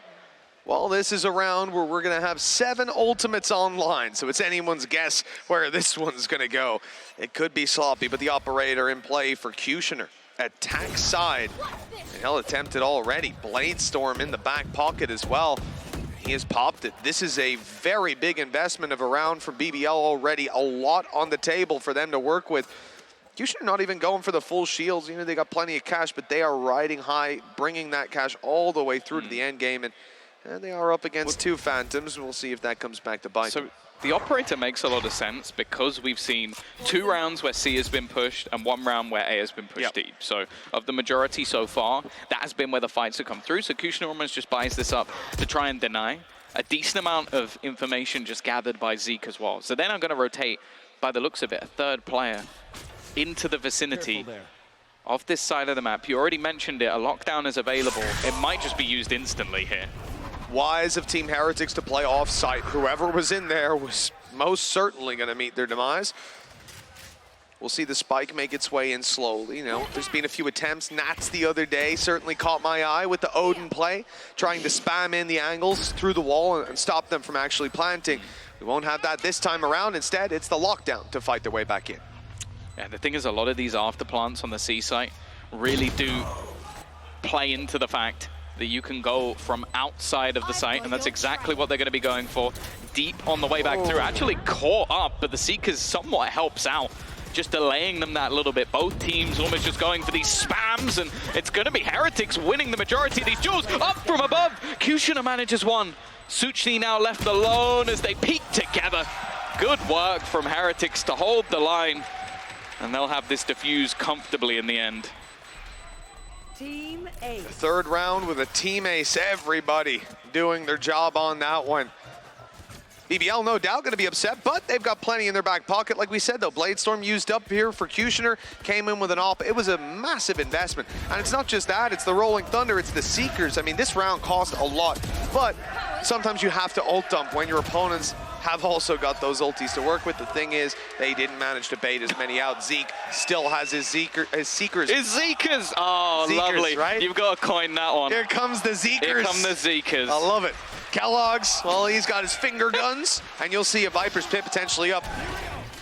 Well, this is a round where we're going to have 7 ultimates online, so it's anyone's guess where this one's going to go. It could be sloppy, but the operator in play for Kushner. Attack side, and he'll attempt it already. Bladestorm in the back pocket as well. He has popped it. This is a very big investment of a round for BBL already. A lot on the table for them to work with. Kushner not even going for the full shields. You know, they got plenty of cash, but they are riding high, bringing that cash all the way through to the end game. And they are up against 2 Phantoms. We'll see if that comes back to bite them.
The operator makes a lot of sense because we've seen 2 rounds where C has been pushed and 1 round where A has been pushed deep. So of the majority so far, that has been where the fights have come through. So Kushner almost just buys this up to try and deny. A decent amount of information just gathered by Zeke as well. So then I'm going to rotate, by the looks of it, a 3rd player into the vicinity of this side of the map. You already mentioned it, a lockdown is available. It might just be used instantly here.
Wise of Team Heretics to play off-site. Whoever was in there was most certainly going to meet their demise. We'll see the spike make its way in slowly. You know, there's been a few attempts. Nats the other day certainly caught my eye with the Odin play, trying to spam in the angles through the wall and stop them from actually planting. We won't have that this time around. Instead, it's the lockdown to fight their way back in.
Yeah, the thing is, a lot of these after plants on the C site really do play into the fact that you can go from outside of the site, and that's exactly what they're going to be going for. Deep on the way back through, actually caught up, but the Seekers somewhat helps out, just delaying them that little bit. Both teams almost just going for these spams, and it's going to be Heretics winning the majority of these duels. Up from above, Kushner manages one. Suchny now left alone as they peek together. Good work from Heretics to hold the line, and they'll have this defuse comfortably in the end.
Team Ace.
3rd round with a team ace. Everybody doing their job on that one. BBL no doubt going to be upset, but they've got plenty in their back pocket. Like we said, though, Bladestorm used up here for Kushner, came in with an op. It was a massive investment. And it's not just that, it's the Rolling Thunder, it's the Seekers. I mean, this round cost a lot, but sometimes you have to ult dump when your opponents have also got those ultis to work with. The thing is, they didn't manage to bait as many out. Zeke still has his Seekers.
His Zekers! Oh,
Zekers,
lovely.
right?
You've got to coin that one.
Here comes the Zekers.
Here come the Zekers.
I love it. Kellogg's, well, he's got his finger guns, and you'll see a Viper's Pit potentially up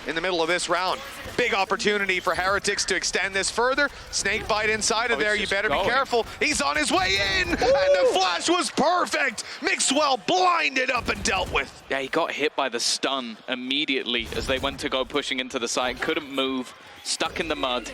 in the middle of this round. Big opportunity for Heretics to extend this further. Snake bite inside of there. You better be careful. He's on his way in, and the flash was perfect. Mixwell blinded up and dealt with.
Yeah, he got hit by the stun immediately as they went to go pushing into the side. Couldn't move, stuck in the mud.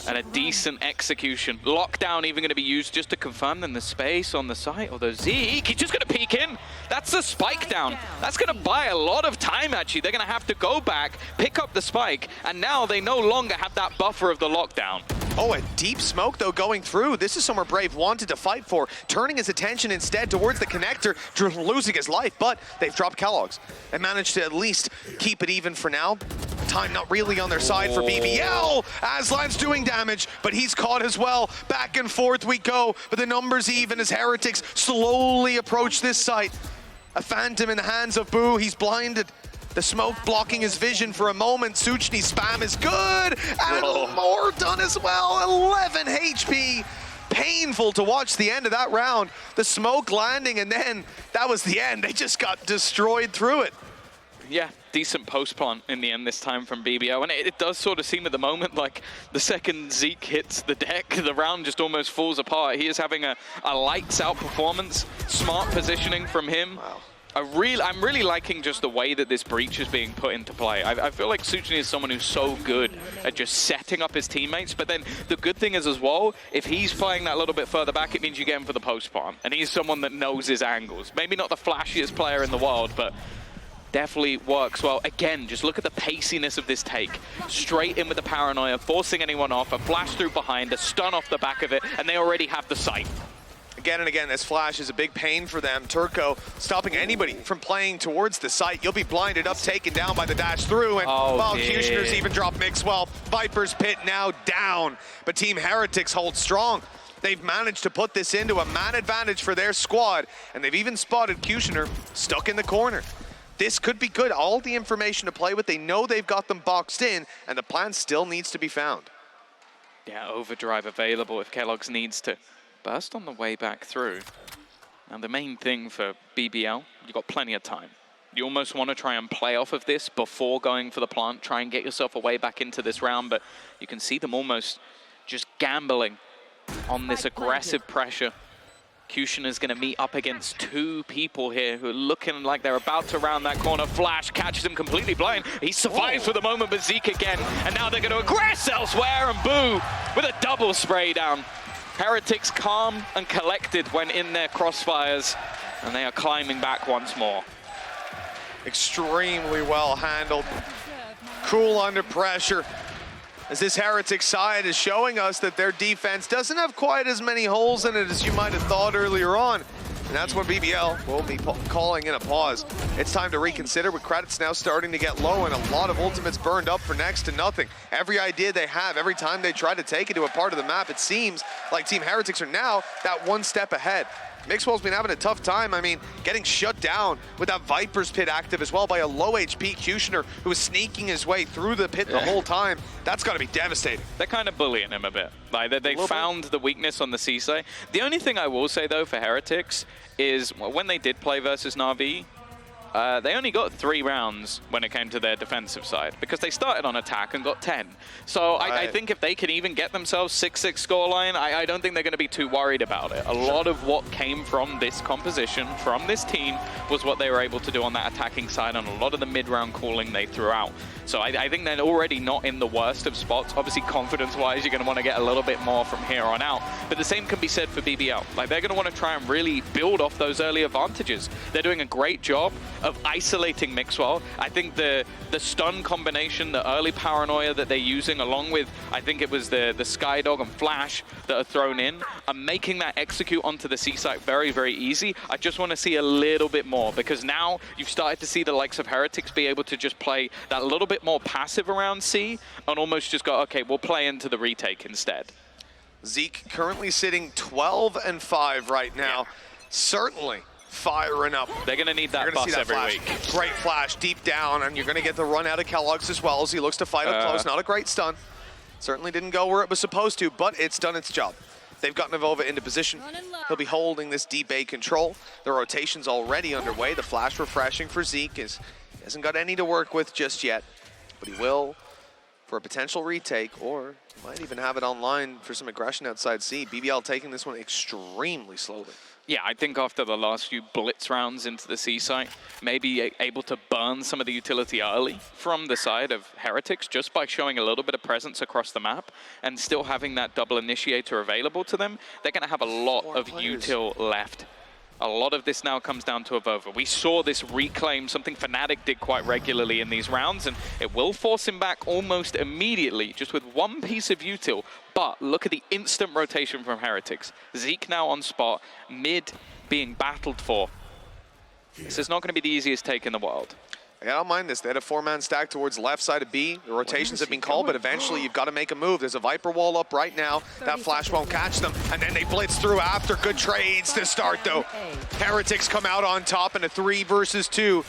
And a decent execution. Lockdown even going to be used just to confirm then the space on the site. Although Zeke, he's just going to peek in. That's the spike down. That's going to buy a lot of time, actually. They're going to have to go back, pick up the spike, and now they no longer have that buffer of the lockdown.
Oh, a deep smoke, though, going through. This is somewhere Brave wanted to fight for, turning his attention instead towards the connector, losing his life, but they've dropped Kellogg's and managed to at least keep it even for now. Time not really on their side for BBL. Aslan's doing damage, but he's caught as well. Back and forth we go, but the numbers even as Heretics slowly approach this site. A Phantom in the hands of Boo. He's blinded. The smoke blocking his vision for a moment. Suchni's spam is good, and more done as well. 11 HP. Painful to watch the end of that round. The smoke landing, and then that was the end. They just got destroyed through it.
Yeah, decent post plant in the end this time from BBL. And it does sort of seem at the moment like the second Zeke hits the deck, the round just almost falls apart. He is having a lights out performance, smart positioning from him.
Wow.
I'm really liking just the way that this breach is being put into play. I feel like Suchni is someone who's so good at just setting up his teammates, but then the good thing is as well, if he's playing that little bit further back, it means you get him for the post plant. And he's someone that knows his angles. Maybe not the flashiest player in the world, but definitely works well. Again, just look at the paciness of this take. Straight in with the paranoia, forcing anyone off, a flash through behind, a stun off the back of it, and they already have the sight.
Again and again, this flash is a big pain for them. Turco stopping anybody from playing towards the site. You'll be blinded up, taken down by the dash through, and while Kushner's even dropped Mixwell, Viper's Pit now down. But Team Heretics hold strong. They've managed to put this into a man advantage for their squad, and they've even spotted Kushner stuck in the corner. This could be good. All the information to play with. They know they've got them boxed in, and the plan still needs to be found.
Yeah, overdrive available if Kellogg's needs to burst on the way back through. And the main thing for BBL, you've got plenty of time. You almost want to try and play off of this before going for the plant, try and get yourself a way back into this round, but you can see them almost just gambling on this aggressive pressure. Kushner's going to meet up against two people here who are looking like they're about to round that corner. Flash catches him completely blind. He survives for the moment, but Zeke again. And now they're going to aggress elsewhere, and Boo with a double spray down. Heretics calm and collected when in their crossfires, and they are climbing back once more.
Extremely well handled. Cool under pressure. As this Heretic side is showing us that their defense doesn't have quite as many holes in it as you might have thought earlier on. And that's when BBL will be calling in a pause. It's time to reconsider with credits now starting to get low and a lot of ultimates burned up for next to nothing. Every idea they have, every time they try to take it to a part of the map, it seems like Team Heretics are now that one step ahead. Mixwell's been having a tough time. I mean, getting shut down with that Viper's Pit active as well by a low HP Kushner who was sneaking his way through the pit the whole time. That's got to be devastating.
They're kind of bullying him a bit. Like they found the weakness on the C-side. The only thing I will say though for Heretics is when they did play versus Na'Vi, they only got 3 rounds when it came to their defensive side because they started on attack and got 10. So I think if they can even get themselves 6-6 scoreline, I don't think they're going to be too worried about it. A lot of what came from this composition, from this team, was what they were able to do on that attacking side and a lot of the mid-round calling they threw out. So I think they're already not in the worst of spots. Obviously, confidence-wise, you're going to want to get a little bit more from here on out. But the same can be said for BBL. Like, they're going to want to try and really build off those early advantages. They're doing a great job of isolating Mixwell. I think the stun combination, the early paranoia that they're using, along with, I think it was the Skydog and Flash that are thrown in, are making that execute onto the C-site very, very easy. I just want to see a little bit more, because now you've started to see the likes of Heretics be able to just play that little bit more passive around C and almost just go, okay, we'll play into the retake instead.
Zeke currently sitting 12-5 right now. Certainly firing up.
They're going to need that
You're gonna
bus
see that
every
flash.
week.
Great flash deep down, and you're going to get the run out of Kellogg's as well as he looks to fight up close. Not a great stun. Certainly didn't go where it was supposed to, but it's done its job. They've gotten Avova into position. He'll be holding this deep A control. The rotation's already underway. The flash refreshing for Zeke he hasn't got any to work with just yet, but he will for a potential retake, or he might even have it online for some aggression outside C. BBL taking this one extremely slowly.
Yeah, I think after the last few blitz rounds into the C site, maybe able to burn some of the utility early from the side of Heretics just by showing a little bit of presence across the map and still having that double initiator available to them, they're going to have a lot of util left. A lot of this now comes down to Avova. We saw this reclaim, something Fnatic did quite regularly in these rounds, and it will force him back almost immediately, just with one piece of util. But look at the instant rotation from Heretics. Zeke now on spot, mid being battled for. This is not going to be the easiest take in the world.
I don't mind this. They had a 4-man stack towards the left side of B. The rotations have been called, but eventually you've got to make a move. There's a Viper wall up right now. That flash won't catch them, and then they blitz through after. Good trades to start, though. Heretics come out on top in a 3 versus 2.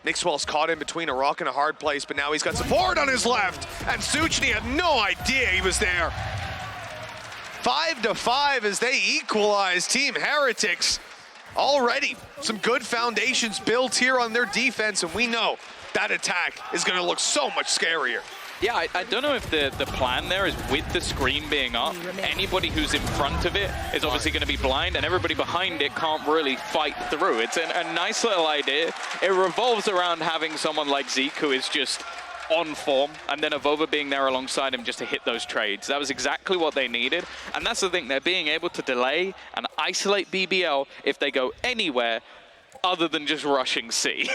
Mixwell's caught in between a rock and a hard place, but now he's got support on his left, and Suchny had no idea he was there. 5-5 as they equalize Team Heretics. Already some good foundations built here on their defense, and we know that attack is going to look so much scarier.
Yeah, I don't know if the plan there is with the screen being up, anybody who's in front of it is obviously going to be blind, and everybody behind it can't really fight through. It's a nice little idea. It revolves around having someone like Zeke who is just on form, and then Avova being there alongside him just to hit those trades. That was exactly what they needed, and that's the thing. They're being able to delay and isolate BBL if they go anywhere other than just rushing C.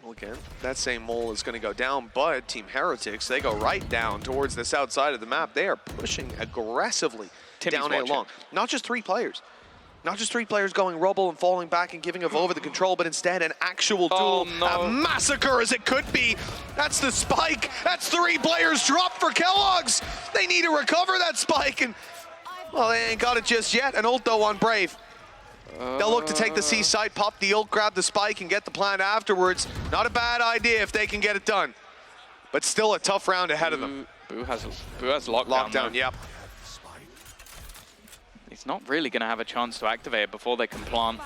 Well, again, that same mole is going to go down, but Team Heretics, they go right down towards the south side of the map. They are pushing aggressively down A long. Not just 3 players. Not just 3 players going rubble and falling back and giving Avova the control, but instead an actual duel, a massacre as it could be. That's the spike. That's 3 players dropped for Kellogg's. They need to recover that spike, and well, they ain't got it just yet. An ult though on Brave. They'll look to take the C site, pop the ult, grab the spike, and get the plant afterwards. Not a bad idea if they can get it done, but still a tough round ahead of them.
Boo has lockdown.
Yep.
He's not really going to have a chance to activate it before they can plant.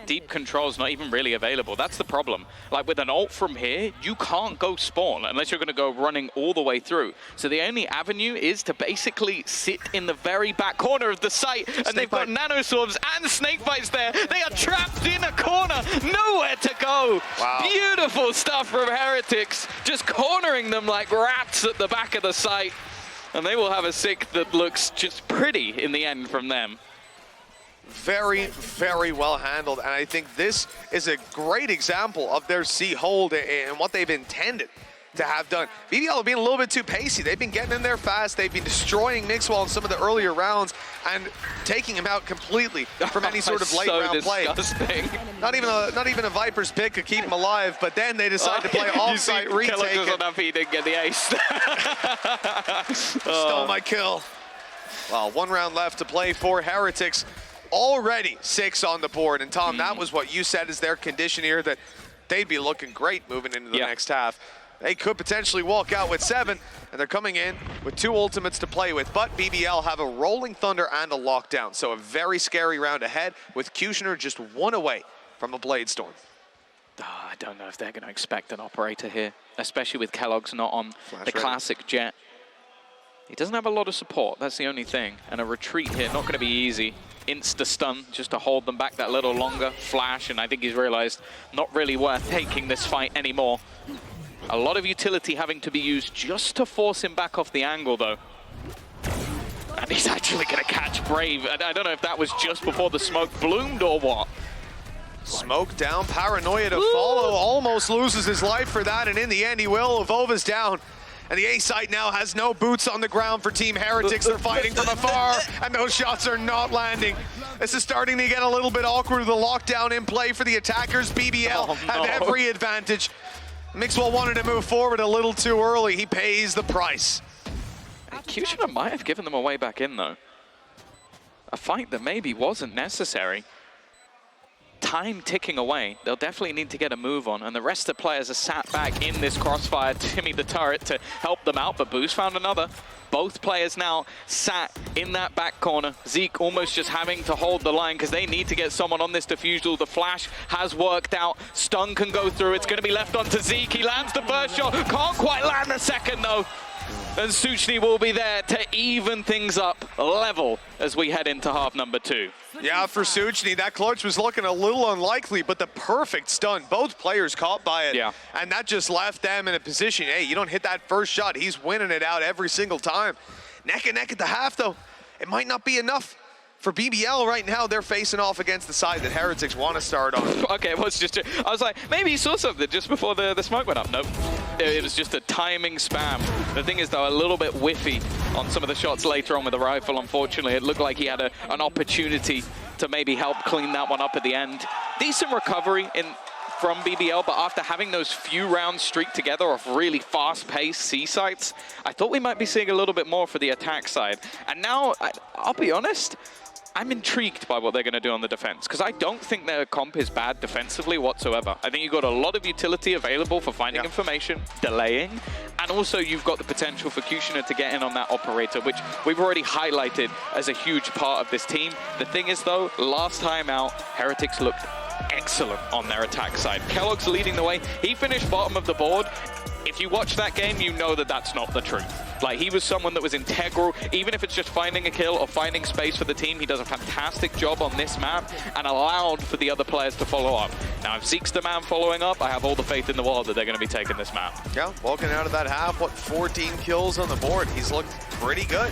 Deep control's not even really available. That's the problem. Like with an ult from here, you can't go spawn unless you're going to go running all the way through. So the only avenue is to basically sit in the very back corner of the site, and they've got nanoswarms and snakebites there. They are trapped in a corner, nowhere to go.
Wow.
Beautiful stuff from Heretics, just cornering them like rats at the back of the site. And they will have a sick that looks just pretty in the end from them.
Very, very well handled, and I think this is a great example of their C hold and what they've intended to have done. BBL have been a little bit too pacey. They've been getting in there fast. They've been destroying Mixwell in some of the earlier rounds and taking him out completely from any sort of late round play. Not even a Viper's pick could keep him alive, but then they decide to play off-site retake.
Kellogg's was unhappy he didn't get the ace.
Stole my kill. Well, 1 round left to play for Heretics. Already 6 on the board, and Tom, that was what you said is their condition here, that they'd be looking great moving into the next half. They could potentially walk out with 7, and they're coming in with 2 ultimates to play with, but BBL have a Rolling Thunder and a Lockdown, so a very scary round ahead with Kushner just 1 away from a Blade Storm.
I don't know if they're going to expect an operator here, especially with Kellogg's not on the classic jet. He doesn't have a lot of support, that's the only thing, and a retreat here, not going to be easy. Insta-stun just to hold them back that little longer. Flash, and I think he's realized not really worth taking this fight anymore. A lot of utility having to be used just to force him back off the angle, though. And he's actually going to catch Brave. I don't know if that was just before the smoke bloomed or what.
Smoke down, Paranoia to follow, almost loses his life for that, and in the end he will. Avova's down. And the A site now has no boots on the ground for Team Heretics. They're fighting from afar, and those shots are not landing. This is starting to get a little bit awkward with the lockdown in play for the attackers. BBL have every advantage. Mixwell wanted to move forward a little too early. He pays the price.
Kushner might have given them a way back in, though. a fight that maybe wasn't necessary. Time ticking away. They'll definitely need to get a move on, and the rest of the players are sat back in this crossfire. Timmy the turret to help them out, but Boo's found another. Both players now sat in that back corner. Zeke almost just having to hold the line because they need to get someone on this defusal. The flash has worked out. Stun can go through. It's going to be left onto Zeke. He lands the first shot. Can't quite land the second, though. And Suchny will be there to even things up level as we head into half number 2.
Yeah, for Suchny, that clutch was looking a little unlikely, but the perfect stun. Both players caught by it.
Yeah.
And that just left them in a position, hey, you don't hit that first shot, he's winning it out every single time. Neck and neck at the half, though. It might not be enough. For BBL right now, they're facing off against the side that Heretics want to start on.
Okay, well, it's just, I was like, maybe he saw something just before the smoke went up. Nope. It was just a timing spam. The thing is, though, a little bit whiffy on some of the shots later on with the rifle, unfortunately. It looked like he had an opportunity to maybe help clean that one up at the end. Decent recovery from BBL, but after having those few rounds streaked together of really fast-paced C sites, I thought we might be seeing a little bit more for the attack side. And now, I'll be honest, I'm intrigued by what they're going to do on the defense, because I don't think their comp is bad defensively whatsoever. I think you've got a lot of utility available for finding information, delaying, and also you've got the potential for Kushner to get in on that operator, which we've already highlighted as a huge part of this team. The thing is, though, last time out, Heretics looked excellent on their attack side. Kellogg's leading the way. He finished bottom of the board. If you watch that game, you know that that's not the truth. Like, he was someone that was integral. Even if it's just finding a kill or finding space for the team, he does a fantastic job on this map and allowed for the other players to follow up. Now, if Zeke's the man following up, I have all the faith in the world that they're going to be taking this map.
Yeah, walking out of that half, 14 kills on the board. He's looked pretty good.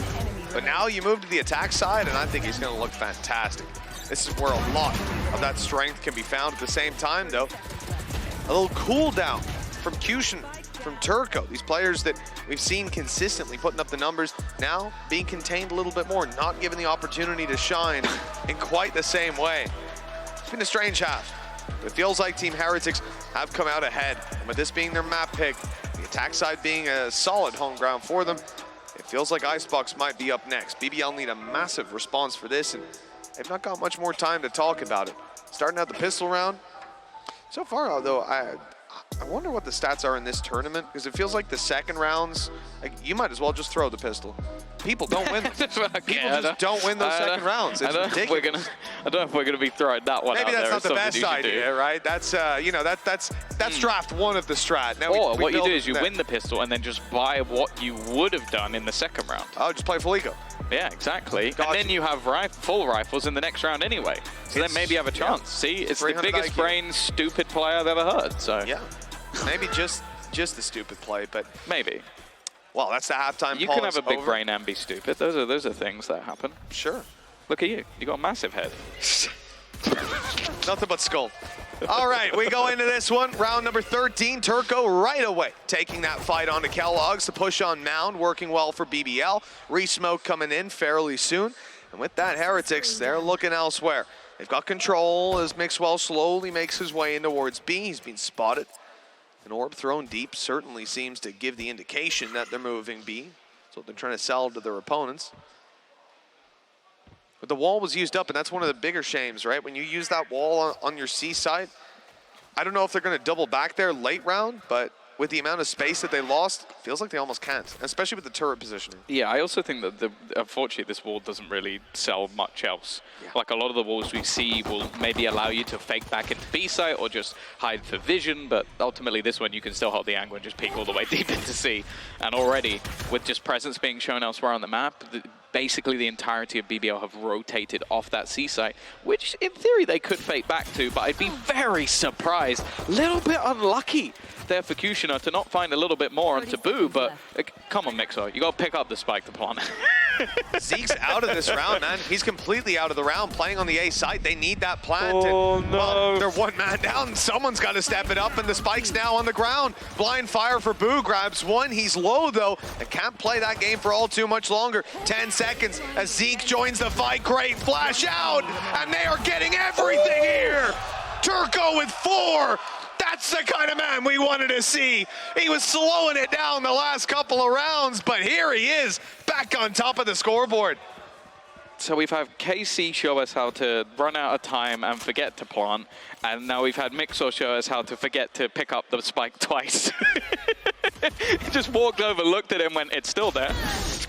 But now you move to the attack side, and I think he's going to look fantastic. This is where a lot of that strength can be found. At the same time, though, a little cooldown from Kushner, from Turco. These players that we've seen consistently putting up the numbers, now being contained a little bit more, not given the opportunity to shine in quite the same way. It's been a strange half. It feels like Team Heretics have come out ahead. And with this being their map pick, the attack side being a solid home ground for them, it feels like Icebox might be up next. BBL need a massive response for this, and they've not got much more time to talk about it. Starting out the pistol round. So far, though, I wonder what the stats are in this tournament, because it feels like the second rounds, like, you might as well just throw the pistol. People don't win. People just don't win those second rounds. It's ridiculous.
I don't know if we're gonna be throwing that one
Maybe
out
that's
there.
not the best idea, right? That's you know, that's draft one of the strat. Now
or what you do is you win the pistol and then just buy what you would have done in the second round.
Oh, just play full eco.
Yeah, exactly.
Got
and then you have full rifles in the next round anyway. So then maybe you have a chance. Yeah. See, it's the biggest brain stupid play I've ever heard. So
yeah, maybe just the stupid play, but
maybe.
Well, that's the halftime.
You can have a big brain and be stupid. Those are things that happen.
Sure.
Look at you. You got a massive head.
Nothing but skull. All right, we go into this one. Round number 13. Turco right away taking that fight onto Kellogg's to push on Mound, working well for BBL. Resmoke coming in fairly soon. And with that, Heretics, they're looking elsewhere. They've got control as Mixwell slowly makes his way in towards B. He's been spotted. An orb thrown deep certainly seems to give the indication that they're moving B. That's what they're trying to sell to their opponents. But the wall was used up, and that's one of the bigger shames, right? When you use that wall on your C side, I don't know if they're going to double back there late round, but with the amount of space that they lost, feels like they almost can't, especially with the turret positioning.
Yeah, I also think that, unfortunately, this wall doesn't really sell much else. Yeah. Like, a lot of the walls we see will maybe allow you to fake back into B site or just hide for vision, but ultimately this one you can still hold the angle and just peek all the way deep into C. And already, with just presence being shown elsewhere on the map, basically the entirety of BBL have rotated off that C site, which in theory they could fake back to, but I'd be very surprised. A little bit unlucky there for Kushner to not find a little bit more onto Boo, but come on, Mixo, you got to pick up the spike to plant.
Zeke's out of this round, man. He's completely out of the round, playing on the A site. They need that plant.
Oh,
and,
no.
Well, they're one man down. Someone's got to step it up, and the spike's now on the ground. Blind fire for Boo, grabs one. He's low, though, and can't play that game for all too much longer. 10 seconds as Zeke joins the fight. Great flash out, and they are getting everything here. Turco with 4. That's the kind of man we wanted to see. He was slowing it down the last couple of rounds, but here he is, back on top of the scoreboard.
So we've had KC show us how to run out of time and forget to plant, and now we've had Mixor show us how to forget to pick up the spike twice. He just walked over, looked at him, went, it's still there.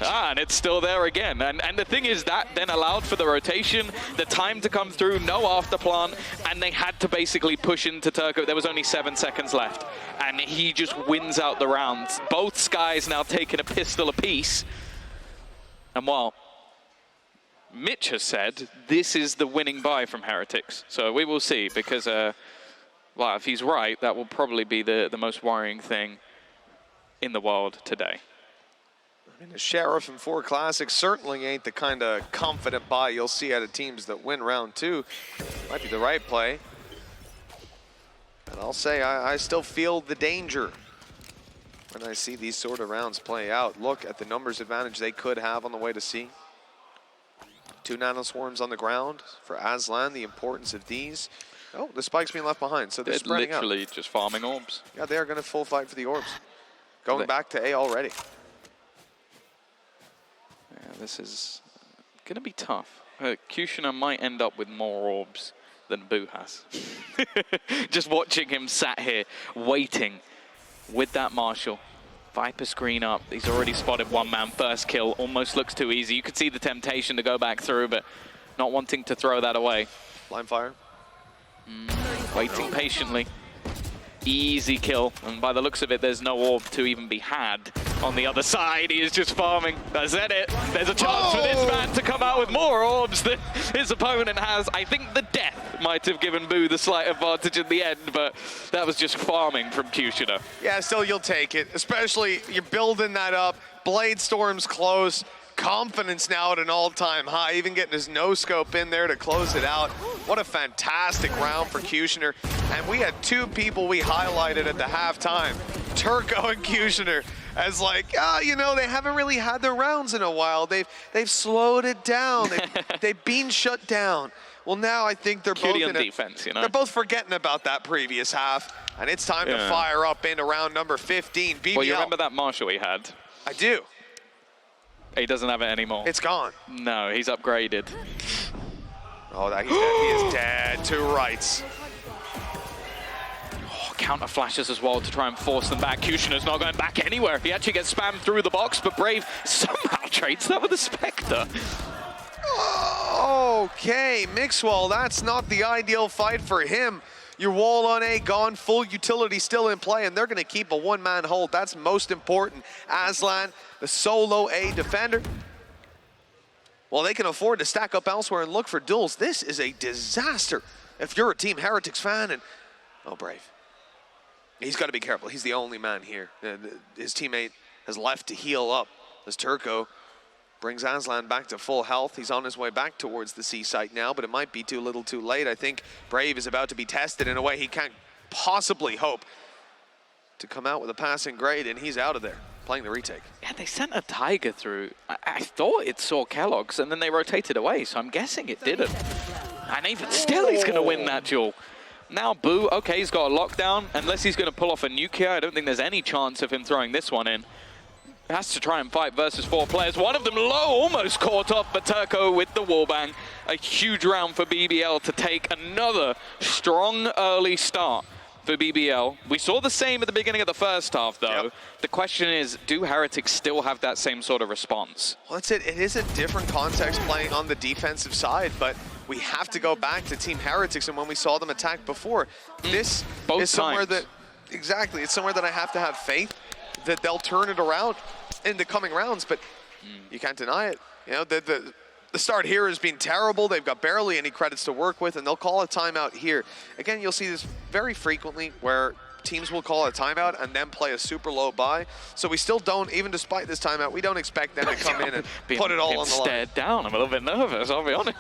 And it's still there again. And the thing is, that then allowed for the rotation, the time to come through, no after plant, and they had to basically push into Turco. There was only 7 seconds left, and he just wins out the rounds. Both Skies now taking a pistol apiece. And while Mitch has said this is the winning buy from Heretics. So we will see, because, well, if he's right, that will probably be the most worrying thing in the world today.
I mean, the Sheriff in 4 Classics certainly ain't the kind of confident buy you'll see out of teams that win round 2. Might be the right play. But I'll say I still feel the danger when I see these sort of rounds play out. Look at the numbers advantage they could have on the way to C. 2 nano swarms on the ground for Aslan, the importance of these. Oh, the spike's being left behind, so they're spreading out.
Literally just farming orbs.
Yeah, they are going to full fight for the orbs. Going back to A already.
Yeah, this is going to be tough. Kushner might end up with more orbs than Boo has. Just watching him sat here, waiting with that Marshall. Viper screen up. He's already spotted one man. First kill. Almost looks too easy. You could see the temptation to go back through, but not wanting to throw that away.
Line fire.
Waiting patiently. Easy kill. And by the looks of it, there's no orb to even be had on the other side. He is just farming. That's it. There's a chance for this man to come out with more orbs than his opponent has. I think the death might have given Boo the slight advantage in the end, but that was just farming from Kushner.
Yeah, still you'll take it. Especially you're building that up. Blade Storm's close. Confidence now at an all-time high, even getting his no-scope in there to close it out. What a fantastic round for Kushner. And we had 2 people we highlighted at the halftime, Turco and Kushner, as like, you know, they haven't really had their rounds in a while. They've slowed it down. They've been shut down. Well, now I think they're both in
defense, you know?
They're both forgetting about that previous half, and it's time to fire up into round number 15. BBL.
Well, you remember that Marshall he had?
I do.
He doesn't have it anymore.
It's gone.
No, he's upgraded.
Oh, he's dead. He is dead to rights.
Oh, counter flashes as well to try and force them back. Kushner's not going back anywhere. He actually gets spammed through the box, but Brave somehow trades that with a Spectre.
Okay, Mixwell, that's not the ideal fight for him. Your wall on A gone, full utility still in play, and they're going to keep a one-man hold. That's most important. Aslan, the solo A defender. Well, they can afford to stack up elsewhere and look for duels. This is a disaster if you're a Team Heretics fan. And oh, Brave. He's got to be careful. He's the only man here. His teammate has left to heal up as Turco brings Aslan back to full health. He's on his way back towards the C site now, but it might be too little too late. I think Brave is about to be tested in a way he can't possibly hope to come out with a passing grade, and he's out of there, playing the retake.
Yeah, they sent a Tiger through. I thought it saw Kellogg's, and then they rotated away, so I'm guessing it didn't. And even still, he's going to win that duel. Now Boo, okay, he's got a lockdown. Unless he's going to pull off a nuke here, I don't think there's any chance of him throwing this one in. Has to try and fight versus 4 players. One of them low, almost caught off, but Turco with the wallbang. A huge round for BBL to take another strong early start for BBL. We saw the same at the beginning of the first half, though. Yep. The question is, do Heretics still have that same sort of response?
Well, that's it. It is a different context playing on the defensive side, but we have to go back to Team Heretics and when we saw them attack before. This is somewhere that, exactly, it's somewhere that I have to have faith that they'll turn it around in the coming rounds, but you can't deny it. You know, the start here has been terrible. They've got barely any credits to work with, and they'll call a timeout here. Again, you'll see this very frequently where teams will call a timeout and then play a super low buy. So we still don't, even despite this timeout, we don't expect them to come in and put it all on the line.
Stared down. I'm a little bit nervous, I'll be honest.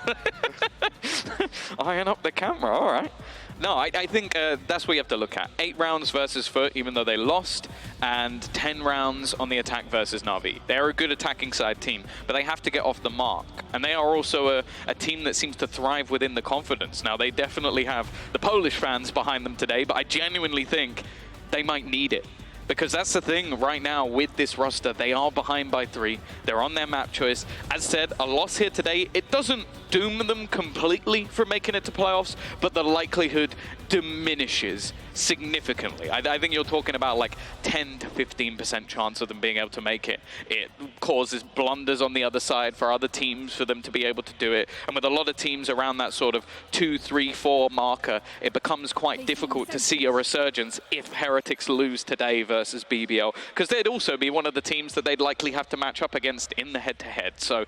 Eyeing up the camera, all right. No, I think that's what you have to look at. 8 rounds versus Foot, even though they lost, and 10 rounds on the attack versus Na'Vi. They're a good attacking side team, but they have to get off the mark. And they are also a team that seems to thrive within the confidence. Now, they definitely have the Polish fans behind them today, but I genuinely think they might need it. Because that's the thing right now with this roster. They are behind by 3. They're on their map choice. As said, a loss here today, it doesn't doom them completely from making it to playoffs, but the likelihood diminishes significantly. I think you're talking about like 10 to 15% chance of them being able to make it. It causes blunders on the other side for other teams for them to be able to do it. And with a lot of teams around that sort of 2, 3, 4 marker, it becomes quite difficult to see a resurgence if Heretics lose today versus BBL, because they'd also be one of the teams that they'd likely have to match up against in the head-to-head. So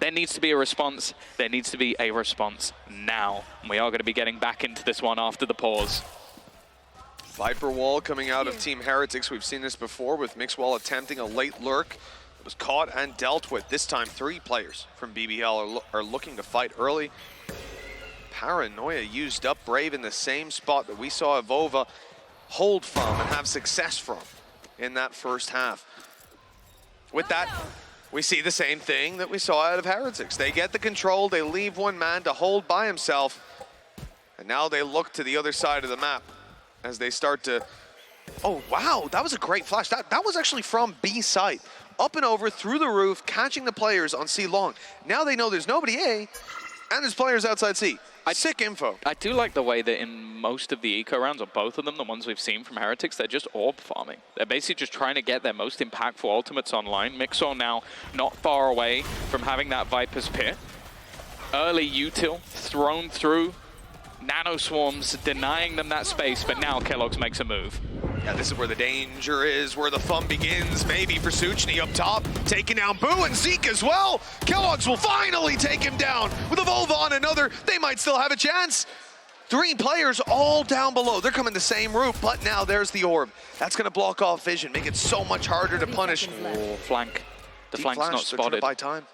there needs to be a response. There needs to be a response now. And we are going to be getting back into this one after the pause.
Viper wall coming out of Team Heretics. We've seen this before with Mixwell attempting a late lurk. It was caught and dealt with. This time 3 players from BBL are looking to fight early. Paranoia used up Brave in the same spot that we saw Avova hold from and have success from in that first half. With that, we see the same thing that we saw out of Heretics. They get the control, they leave one man to hold by himself, and now they look to the other side of the map as they start to... Oh, wow, that was a great flash. That was actually from B site. Up and over, through the roof, catching the players on C long. Now they know there's nobody A, and there's players outside C. Sick info.
I do like the way that in most of the eco rounds, or both of them, the ones we've seen from Heretics, they're just orb farming. They're basically just trying to get their most impactful ultimates online. Mixwell now not far away from having that Viper's Pit. Early util thrown through. Nano Swarms denying them that space, but now Kellogg's makes a move.
Yeah, this is where the danger is, where the fun begins. Maybe for Suchny up top, taking down Boo and Zeke as well. Kellogg's will finally take him down. With Avova on another, they might still have a chance. 3 players all down below. They're coming the same route, but now there's the orb. That's going to block off vision, make it so much harder to punish.
Oh, flank. The
Deep
flank's
flash,
not
they're trying to
spotted.
buy time.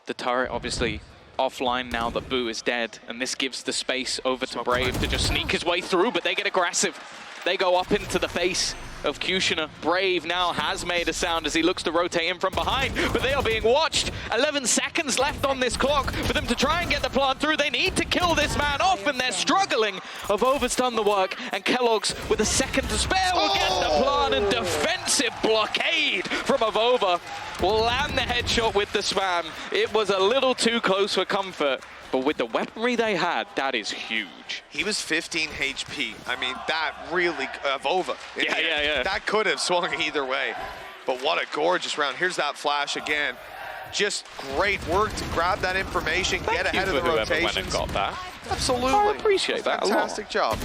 The turret obviously offline now that Boo is dead, and this gives the space over to Brave to just sneak his way through, but they get aggressive. They go up into the face of Kushner. Brave now has made a sound as he looks to rotate in from behind, but they are being watched. 11 seconds left on this clock for them to try and get the plant through. They need to kill this man off, and they're struggling. Avova's done the work, and Kellogg's, with a second to spare, will get the plant, and defensive blockade from Avova will land the headshot with the spam. It was a little too close for comfort. But with the weaponry they had, that is huge.
He was 15 HP. I mean, that really, Avova.
Yeah.
That could have swung either way. But what a gorgeous round. Here's that flash again. Just great work to grab that information, get ahead of the rotations.
Went and got that.
Absolutely.
I appreciate that a lot.
Fantastic job.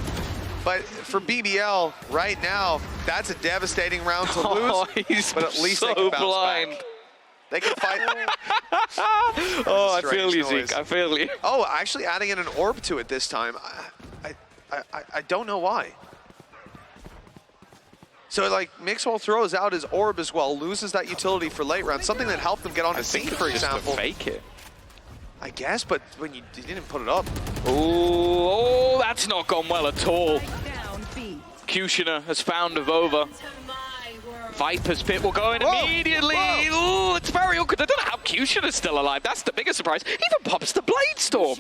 But for BBL, right now, that's a devastating round to lose.
He's
but at least
so
they can bounce
blind.
back. They can fight.
Oh, I feel you,
noise.
Zeke. I feel you.
Oh, actually adding in an orb to it this time. I don't know why. So, like, Mixwell throws out his orb as well, loses that utility for late round, something that helped them get on a scene, for example.
Just to fake it.
I guess, but when you didn't put it up.
Oh, that's not gone well at all. Kushner has found Avova. Viper's Pit will go in immediately. Ooh, it's very awkward. I don't know how Kushner's still alive. That's the biggest surprise. He even pops the Blade Storm.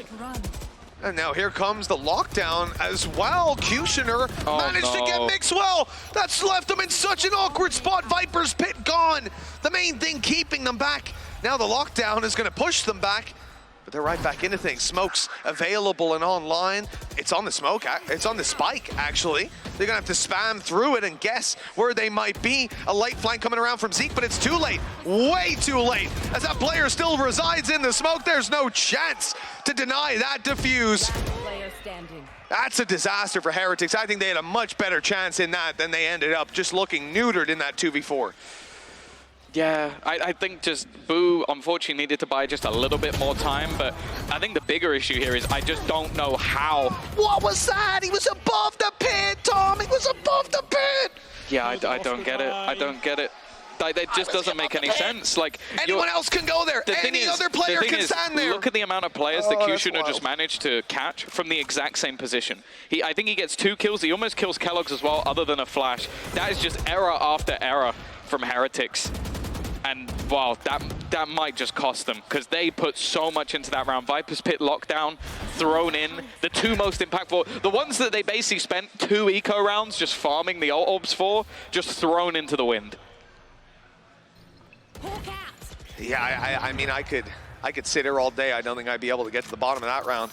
And now here comes the lockdown as well. Kushner managed to get Mixwell. That's left them in such an awkward spot. Viper's Pit gone. The main thing keeping them back. Now the lockdown is going to push them back. But they're right back into things. Smoke's available and online. It's on the smoke. It's on the spike, actually. They're going to have to spam through it and guess where they might be. A late flank coming around from Zeke, but it's too late. Way too late. As that player still resides in the smoke, there's no chance to deny that defuse. That's a disaster for Heretics. I think they had a much better chance in that than they ended up just looking neutered in that 2v4.
Yeah, I think just Boo unfortunately needed to buy just a little bit more time, but I think the bigger issue here is I just don't know how.
What was that? He was above the pit, Tom. He was above the pit.
Yeah, I don't get it. I don't get it. It just doesn't make any sense. Like
anyone else can go there. Any other player can stand there.
Look at the amount of players that Kushner just managed to catch from the exact same position. I think he gets 2 kills. He almost kills Kellogg's as well, other than a flash. That is just error after error from Heretics. And, well, that might just cost them, because they put so much into that round. Viper's Pit lockdown, thrown in. The two most impactful, the ones that they basically spent 2 eco rounds just farming the ult orbs for, just thrown into the wind.
Yeah, I mean, I could sit here all day. I don't think I'd be able to get to the bottom of that round.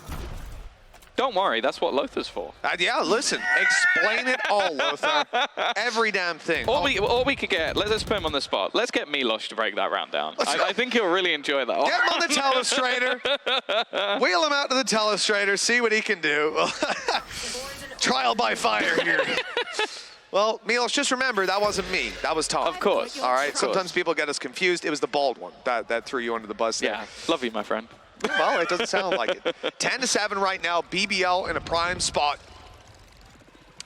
Don't worry, that's what Lothar's for.
Yeah, listen, explain it all, Lothar. Every damn thing.
Or we could get, let's put him on the spot. Let's get Milosh to break that round down. I think he'll really enjoy that.
Get him on the telestrator. Wheel him out to the telestrator, see what he can do. Trial by fire here. Well, Milosh, just remember, that wasn't me. That was Tom.
Of course.
All right, sometimes people get us confused. It was the bald one that threw you under the bus there.
Yeah, love you, my friend.
Well, it doesn't sound like it. 10-7 right now. BBL in a prime spot.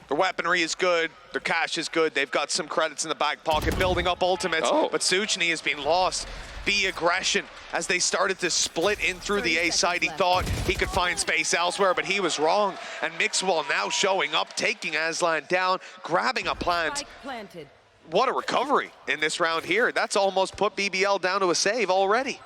Their weaponry is good. Their cash is good. They've got some credits in the back pocket, building up ultimates.
Oh.
But Suchny has been lost. B aggression as they started to split in through the A side. He thought he could find space elsewhere, but he was wrong. And Mixwell now showing up, taking Aslan down, grabbing a plant. What a recovery in this round here. That's almost put BBL down to a save already.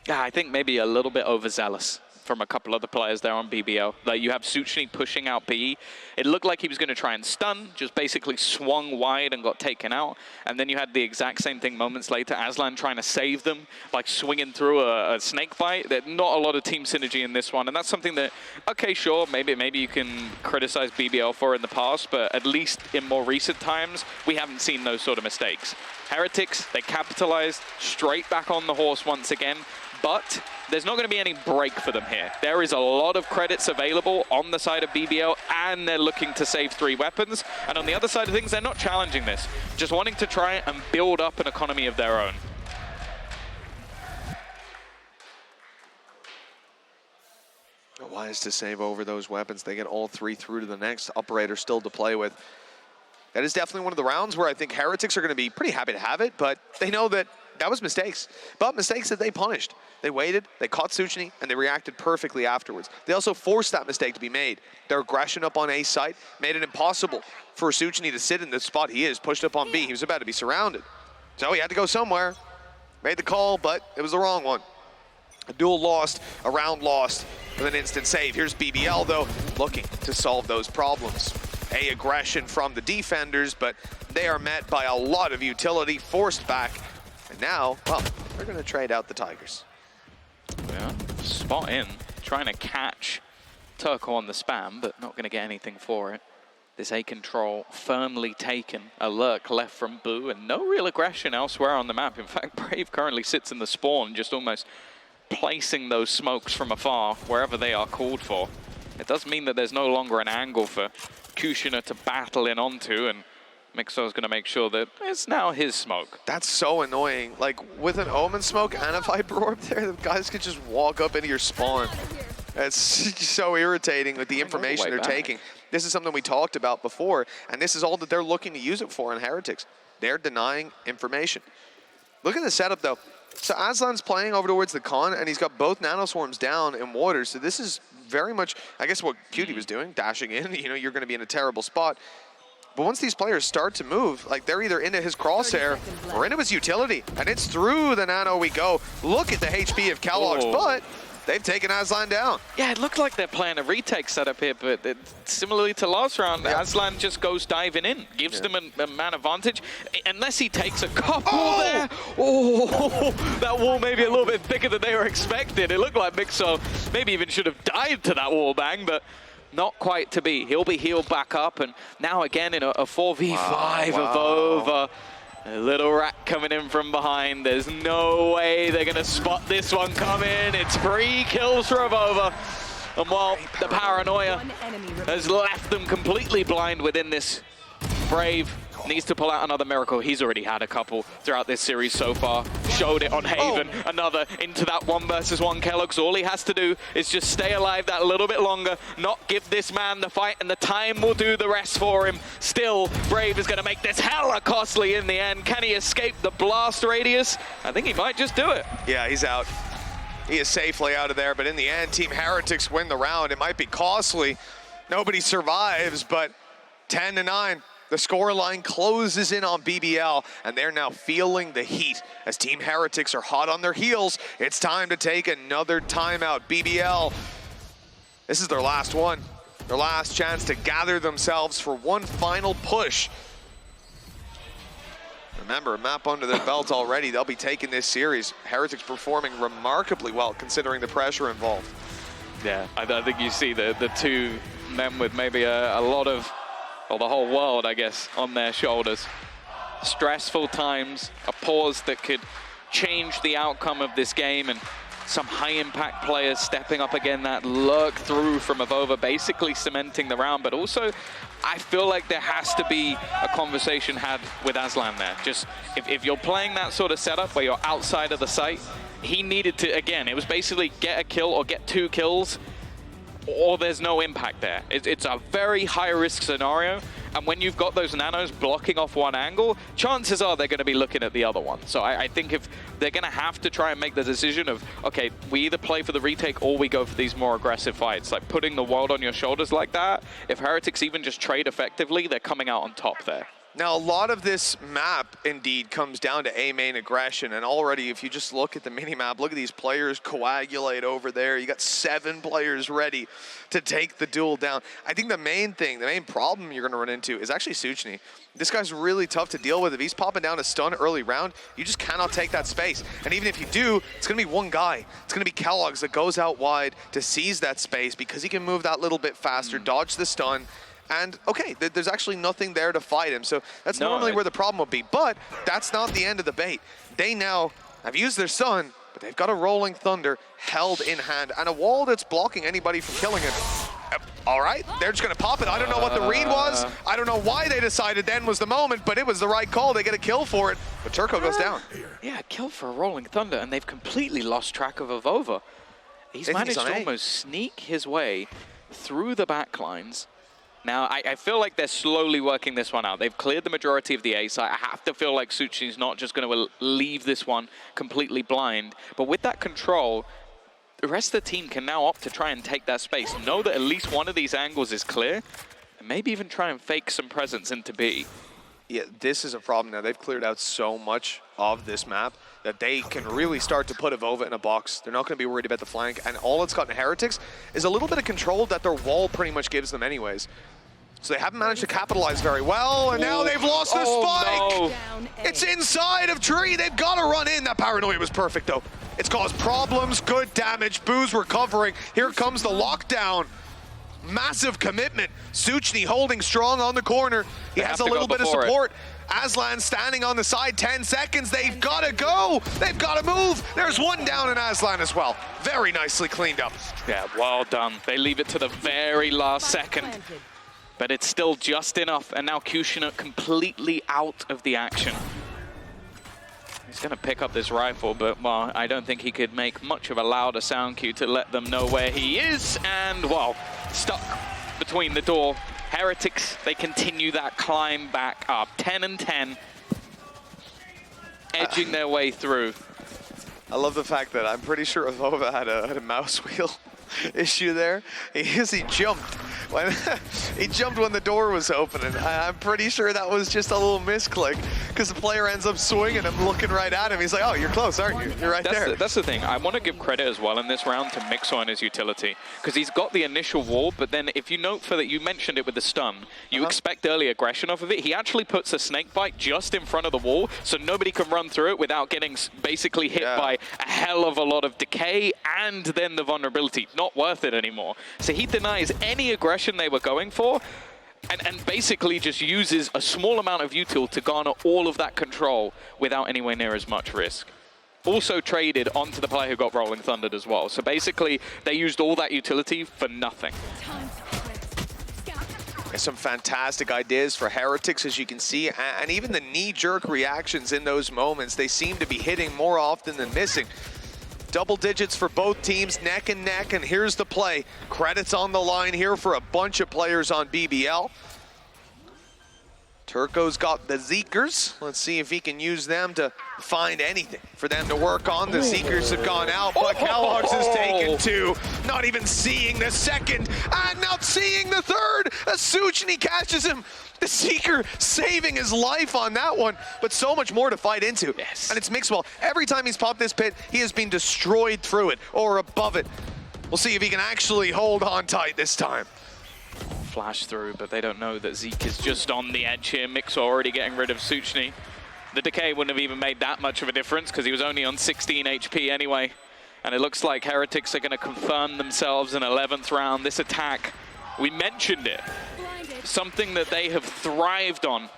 Yeah, I think maybe a little bit overzealous from a couple other players there on BBL. Like, you have Suchny pushing out B. It looked like he was going to try and stun, just basically swung wide and got taken out. And then you had the exact same thing moments later, Aslan trying to save them by swinging through a snake bite. There's not a lot of team synergy in this one, and that's something that, okay, sure, maybe you can criticize BBL for in the past, but at least in more recent times, we haven't seen those sort of mistakes. Heretics, they capitalized straight back on the horse once again. But there's not going to be any break for them here. There is a lot of credits available on the side of BBL, and they're looking to save 3 weapons. And on the other side of things, they're not challenging this, just wanting to try and build up an economy of their own.
Wise to save over those weapons. They get all 3 through to the next. Operator still to play with. That is definitely one of the rounds where I think Heretics are going to be pretty happy to have it, but they know that that was mistakes, but mistakes that they punished. They waited, they caught Suchny, and they reacted perfectly afterwards. They also forced that mistake to be made. Their aggression up on A site made it impossible for Suchny to sit in the spot he is, pushed up on B. He was about to be surrounded. So he had to go somewhere. Made the call, but it was the wrong one. A duel lost, a round lost with an instant save. Here's BBL, though, looking to solve those problems. A aggression from the defenders, but they are met by a lot of utility, forced back. And now, well, they're going to trade out the Tigers.
Yeah, spot in, trying to catch Turco on the spam, but not going to get anything for it. This A control firmly taken. A lurk left from Boo, and no real aggression elsewhere on the map. In fact, Brave currently sits in the spawn, just almost placing those smokes from afar, wherever they are called for. It does mean that there's no longer an angle for Kushner to battle in onto, and Mixo's going to make sure that it's now his smoke.
That's so annoying. Like, with an Omen smoke and a Viper Orb there, the guys could just walk up into your spawn. It's so irritating with the information they're taking. This is something we talked about before, and this is all that they're looking to use it for in Heretics. They're denying information. Look at the setup, though. So Aslan's playing over towards the con, and he's got both nanoswarms down in water, so this is very much, I guess, what Cutie was doing, dashing in. You know, you're going to be in a terrible spot. But once these players start to move, like, they're either into his crosshair or into his utility, and it's through the nano we go. Look at the HP of Kellogg's, but they've taken Aslan down.
Yeah, it looked like they're playing a retake setup here, but similarly to last round, Aslan just goes diving in, gives them a man advantage, unless he takes a couple there. Oh, that wall may be a little bit thicker than they were expecting. It looked like Mixo maybe even should have dived to that wall bang, but not quite to be. He'll be healed back up, and now again in a 4v5 of over. A little rat coming in from behind. There's no way they're going to spot this one coming. It's 3 kills for Avova. And while the paranoia has left them completely blind within this, Brave needs to pull out another miracle. He's already had a couple throughout this series so far. Showed it on Haven. Another into that 1 versus 1 Kellogg's. All he has to do is just stay alive that little bit longer, not give this man the fight, and the time will do the rest for him. Still, Brave is going to make this hella costly in the end. Can he escape the blast radius? I think he might just do it.
Yeah, he's out. He is safely out of there, but in the end, Team Heretics win the round. It might be costly. Nobody survives, but 10-9. The scoreline closes in on BBL, and they're now feeling the heat as Team Heretics are hot on their heels. It's time to take another timeout. BBL, this is their last one. Their last chance to gather themselves for one final push. Remember, a map under their belt already. They'll be taking this series. Heretics performing remarkably well considering the pressure involved.
Yeah, I think you see the two men with maybe a lot of, well, the whole world, I guess, on their shoulders. Stressful times, a pause that could change the outcome of this game, and some high-impact players stepping up again, that lurk through from Avova, basically cementing the round. But also, I feel like there has to be a conversation had with Aslan there. Just, if you're playing that sort of setup where you're outside of the site, he needed to, again, it was basically get a kill or get 2 kills, or there's no impact there. It's a very high-risk scenario, and when you've got those nanos blocking off one angle, chances are they're going to be looking at the other one. So I think if they're going to have to try and make the decision of, okay, we either play for the retake or we go for these more aggressive fights, like putting the world on your shoulders like that, if Heretics even just trade effectively, they're coming out on top there.
Now, a lot of this map, indeed, comes down to A main aggression, and already, if you just look at the mini-map, look at these players coagulate over there. You got 7 players ready to take the duel down. I think the main thing, the main problem you're going to run into is actually Suchny. This guy's really tough to deal with. If he's popping down a stun early round, you just cannot take that space. And even if you do, it's going to be one guy. It's going to be Kellogg's that goes out wide to seize that space because he can move that little bit faster, dodge the stun. And, okay, there's actually nothing there to fight him. So that's normally where the problem would be. But that's not the end of the bait. They now have used their stun, but they've got a Rolling Thunder held in hand and a wall that's blocking anybody from killing him. All right, they're just going to pop it. I don't know what the read was. I don't know why they decided then was the moment, but it was the right call. They get a kill for it, but Turco goes down.
Yeah, kill for a Rolling Thunder, and they've completely lost track of Avova. He's managed to almost sneak his way through the backlines. Now, I feel like they're slowly working this one out. They've cleared the majority of the A site. I have to feel like Suchny's not just going to leave this one completely blind. But with that control, the rest of the team can now opt to try and take that space. Know that at least one of these angles is clear, and maybe even try and fake some presence into B.
Yeah, this is a problem now. They've cleared out so much of this map that they can really start to put Avova in a box. They're not going to be worried about the flank, and all it's gotten Heretics is a little bit of control that their wall pretty much gives them anyways. So they haven't managed to capitalize very well, and now they've lost the spike!
No.
It's inside of Tree, they've got to run in. That paranoia was perfect though. It's caused problems, good damage, Boo's recovering. Here comes the lockdown. Massive commitment. Suchny holding strong on the corner. He has a little bit of support. Aslan standing on the side, 10 seconds. They've got to go. They've got to move. There's one down in Aslan as well. Very nicely cleaned up.
Yeah, well done. They leave it to the very last second. But it's still just enough. And now Kushina completely out of the action. He's going to pick up this rifle, but, well, I don't think he could make much of a louder sound cue to let them know where he is. And, well, stuck between the door. Heretics, they continue that climb back up. 10 and 10. Edging their way through.
I love the fact that I'm pretty sure Avova had a mouse wheel issue there. He jumped. He jumped when the door was open, and I'm pretty sure that was just a little misclick because the player ends up swinging him, looking right at him. He's like, oh, you're close, aren't you? You're right there.
That's the thing. I want to give credit as well in this round to Mixo and his utility, because he's got the initial wall, but then if you note for that, you mentioned it with the stun, you expect early aggression off of it. He actually puts a snake bite just in front of the wall, so nobody can run through it without getting basically hit by a hell of a lot of decay and then the vulnerability. Not worth it anymore. So he denies any aggression they were going for, and basically just uses a small amount of util to garner all of that control without anywhere near as much risk. Also traded onto the player who got Rolling Thundered as well. So basically, they used all that utility for nothing.
There's some fantastic ideas for Heretics, as you can see, and even the knee-jerk reactions in those moments, they seem to be hitting more often than missing. Double digits for both teams, neck and neck, and here's the play. Credits on the line here for a bunch of players on BBL. Turco's got the Zeekers. Let's see if he can use them to find anything for them to work on. The Zeekers have gone out, but Kellogg's has taken 2. Not even seeing the second, and not seeing the third. As Suchny catches him. The Seeker saving his life on that one, but so much more to fight into.
Yes.
And it's Mixwell. Every time he's popped this pit, he has been destroyed through it or above it. We'll see if he can actually hold on tight this time.
Flash through, but they don't know that Zeke is just on the edge here. Mixwell already getting rid of Suchny. The decay wouldn't have even made that much of a difference because he was only on 16 HP anyway. And it looks like Heretics are going to confirm themselves in 11th round. This attack, we mentioned it. Something that they have thrived on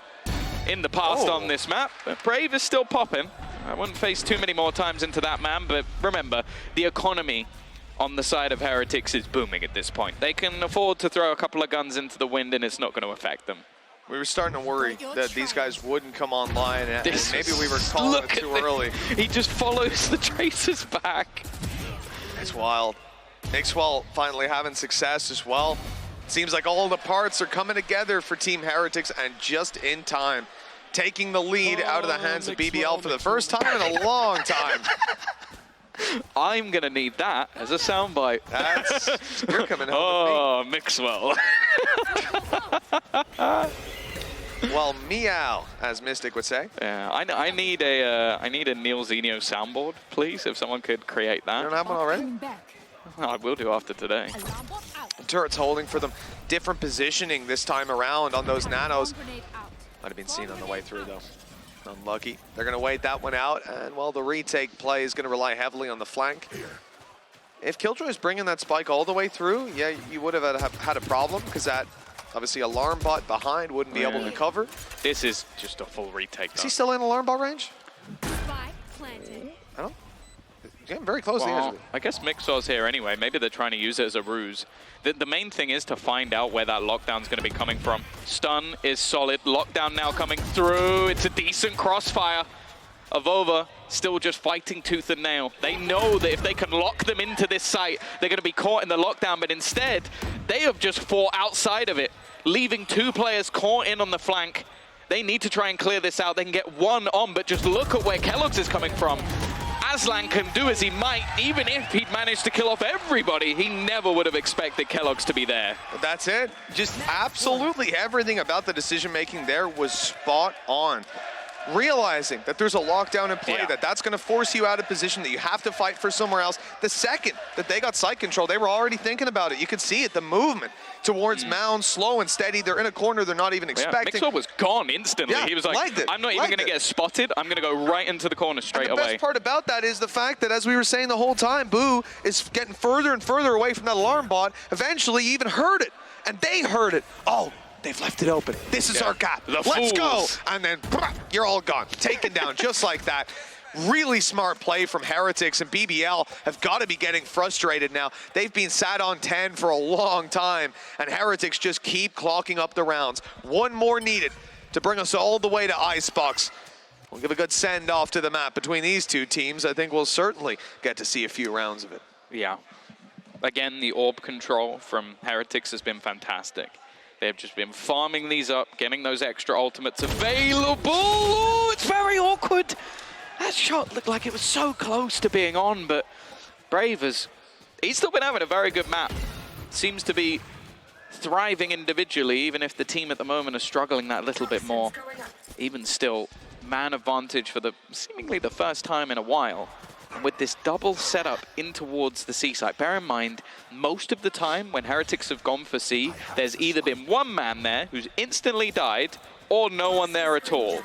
in the past on this map. But Brave is still popping. I wouldn't face too many more times into that man, but remember, the economy on the side of Heretics is booming at this point. They can afford to throw a couple of guns into the wind and it's not going to affect them.
We were starting to worry that these guys wouldn't come online, and maybe we were calling it too early.
He just follows the Tracers back.
It's wild. Mixwell finally having success as well. Seems like all the parts are coming together for Team Heretics, and just in time, taking the lead out of the hands of BBL for the first time in a long time.
I'm gonna need that as a soundbite.
You're coming home with me.
Mixwell.
Well, meow, as Mystic would say.
Yeah, I need a Neil Zenio soundboard, please. If someone could create that.
You don't have one already?
I will do after today.
Turret's holding for them. Different positioning this time around on those nanos. Might have been seen on the way through, though. Unlucky. They're going to wait that one out, and well, the retake play is going to rely heavily on the flank. If Killjoy is bringing that spike all the way through, yeah, you would have had a problem, because that, obviously, alarm bot behind wouldn't be able to cover.
This is just a full retake, though.
Is he still in alarm bot range?
Spike planted.
I don't. He's getting very close to the edge of it.
I guess Mixwell's here anyway. Maybe they're trying to use it as a ruse. The main thing is to find out where that lockdown's going to be coming from. Stun is solid. Lockdown now coming through. It's a decent crossfire. Avova still just fighting tooth and nail. They know that if they can lock them into this site, they're going to be caught in the lockdown, but instead, they have just fought outside of it, leaving 2 players caught in on the flank. They need to try and clear this out. They can get one on, but just look at where Kellogg's is coming from. Aslan can do as he might, even if he'd managed to kill off everybody, he never would have expected Kellogg's to be there.
But that's it. Just absolutely everything about the decision-making there was spot on. Realizing that there's a lockdown in play, that's going to force you out of position, that you have to fight for somewhere else. The second that they got site control, they were already thinking about it. You could see it, the movement towards Mound, slow and steady. They're in a corner they're not even expecting.
Mixwell was gone instantly.
Yeah,
he was like, I'm not even going to get spotted. I'm going to go right into the corner straight away.
The best part about that is the fact that, as we were saying the whole time, Boo is getting further and further away from that alarm bot. Eventually, he even heard it, and they heard it. Oh, they've left it open. This is our gap. Let's go. And then you're all gone. Taken down just like that. Really smart play from Heretics, and BBL have got to be getting frustrated now. They've been sat on 10 for a long time, and Heretics just keep clocking up the rounds. One more needed to bring us all the way to Icebox. We'll give a good send-off to the map between these two teams. I think we'll certainly get to see a few rounds of it.
Yeah. Again, the orb control from Heretics has been fantastic. They've just been farming these up, getting those extra ultimates available. Oh, it's very awkward. That shot looked like it was so close to being on, but Brave he's still been having a very good map. Seems to be thriving individually, even if the team at the moment are struggling that little bit more. Even still, man advantage for seemingly the first time in a while. And with this double setup in towards the C site, bear in mind, most of the time when Heretics have gone for C, there's either been one man there who's instantly died, or no one there at all.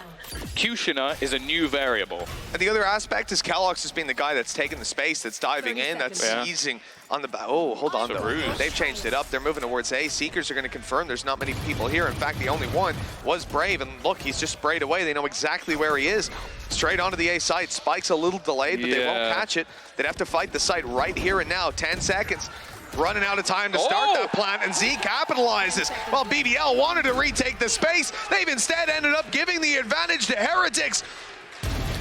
Kushner is a new variable.
And the other aspect is Kellogg's has been the guy that's taking the space, that's diving in, that's seizing on the back. Oh, hold on though. They've changed it up. They're moving towards A. Seekers are going to confirm there's not many people here. In fact, the only one was Brave. And look, he's just sprayed away. They know exactly where he is. Straight onto the A site. Spike's a little delayed, but they won't catch it. They'd have to fight the site right here and now. 10 seconds. Running out of time to start that plant, and Z capitalizes. While BBL wanted to retake the space, they've instead ended up giving the advantage to Heretics.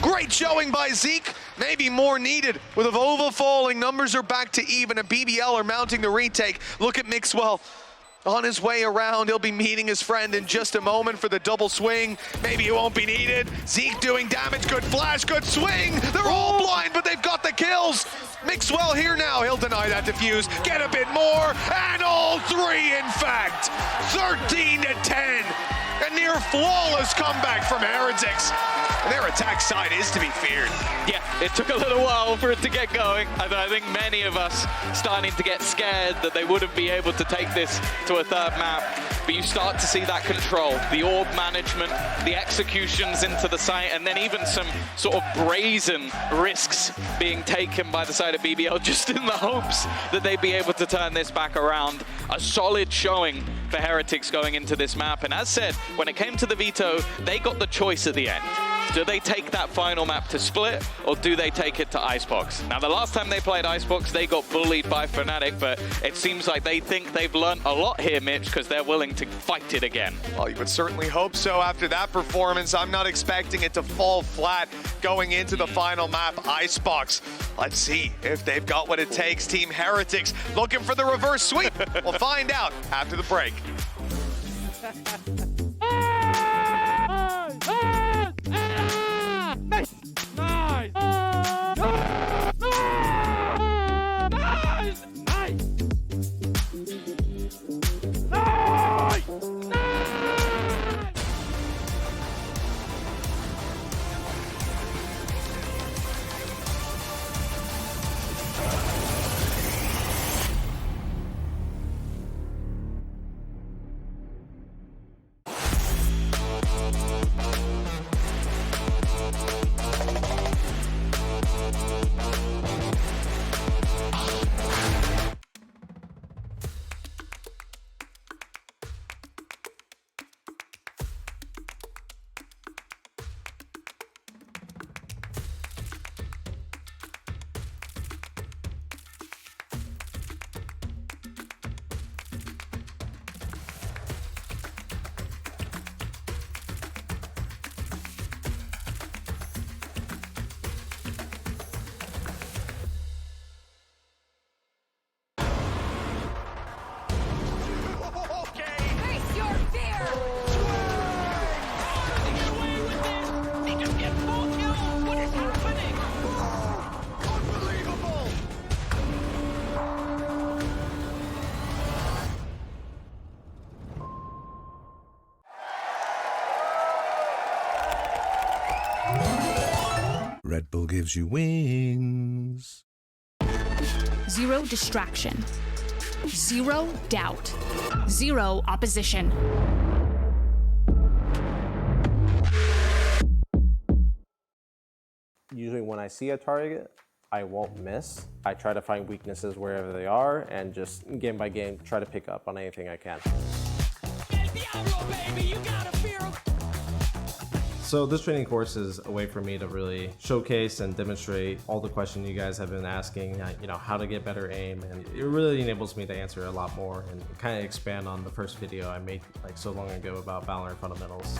Great showing by Zeke, maybe more needed. With Avova falling, numbers are back to even, and BBL are mounting the retake. Look at Mixwell. On his way around, he'll be meeting his friend in just a moment for the double swing. Maybe it won't be needed. Zeke doing damage, good flash, good swing. They're all blind, but they've got the kills. Mixwell here now, he'll deny that defuse, get a bit more, and all three in fact. 13-10, a near flawless comeback from Heretics. And their attack side is to be feared.
Yeah, it took a little while for it to get going. And I think many of us starting to get scared that they wouldn't be able to take this to a third map. But you start to see that control, the orb management, the executions into the site, and then even some sort of brazen risks being taken by the side of BBL just in the hopes that they'd be able to turn this back around. A solid showing for Heretics going into this map. And as said, when it came to the veto, they got the choice at the end. Do they take that final map to split, or do they take it to Icebox? Now, the last time they played Icebox, they got bullied by Fnatic, but it seems like they think they've learned a lot here, Mitch, because they're willing to fight it again.
Well, you would certainly hope so after that performance. I'm not expecting it to fall flat going into the final map, Icebox. Let's see if they've got what it takes. Team Heretics looking for the reverse sweep. We'll find out after the break.
Face your fear! What is happening?
Unbelievable!
Red Bull gives you wings.
Zero distraction. Zero doubt. Zero opposition.
Usually when I see a target, I won't miss. I try to find weaknesses wherever they are and just game by game try to pick up on anything I can. So this training course is a way for me to really showcase and demonstrate all the questions you guys have been asking, you know, how to get better aim, and it really enables me to answer a lot more and kind of expand on the first video I made like so long ago about VALORANT fundamentals.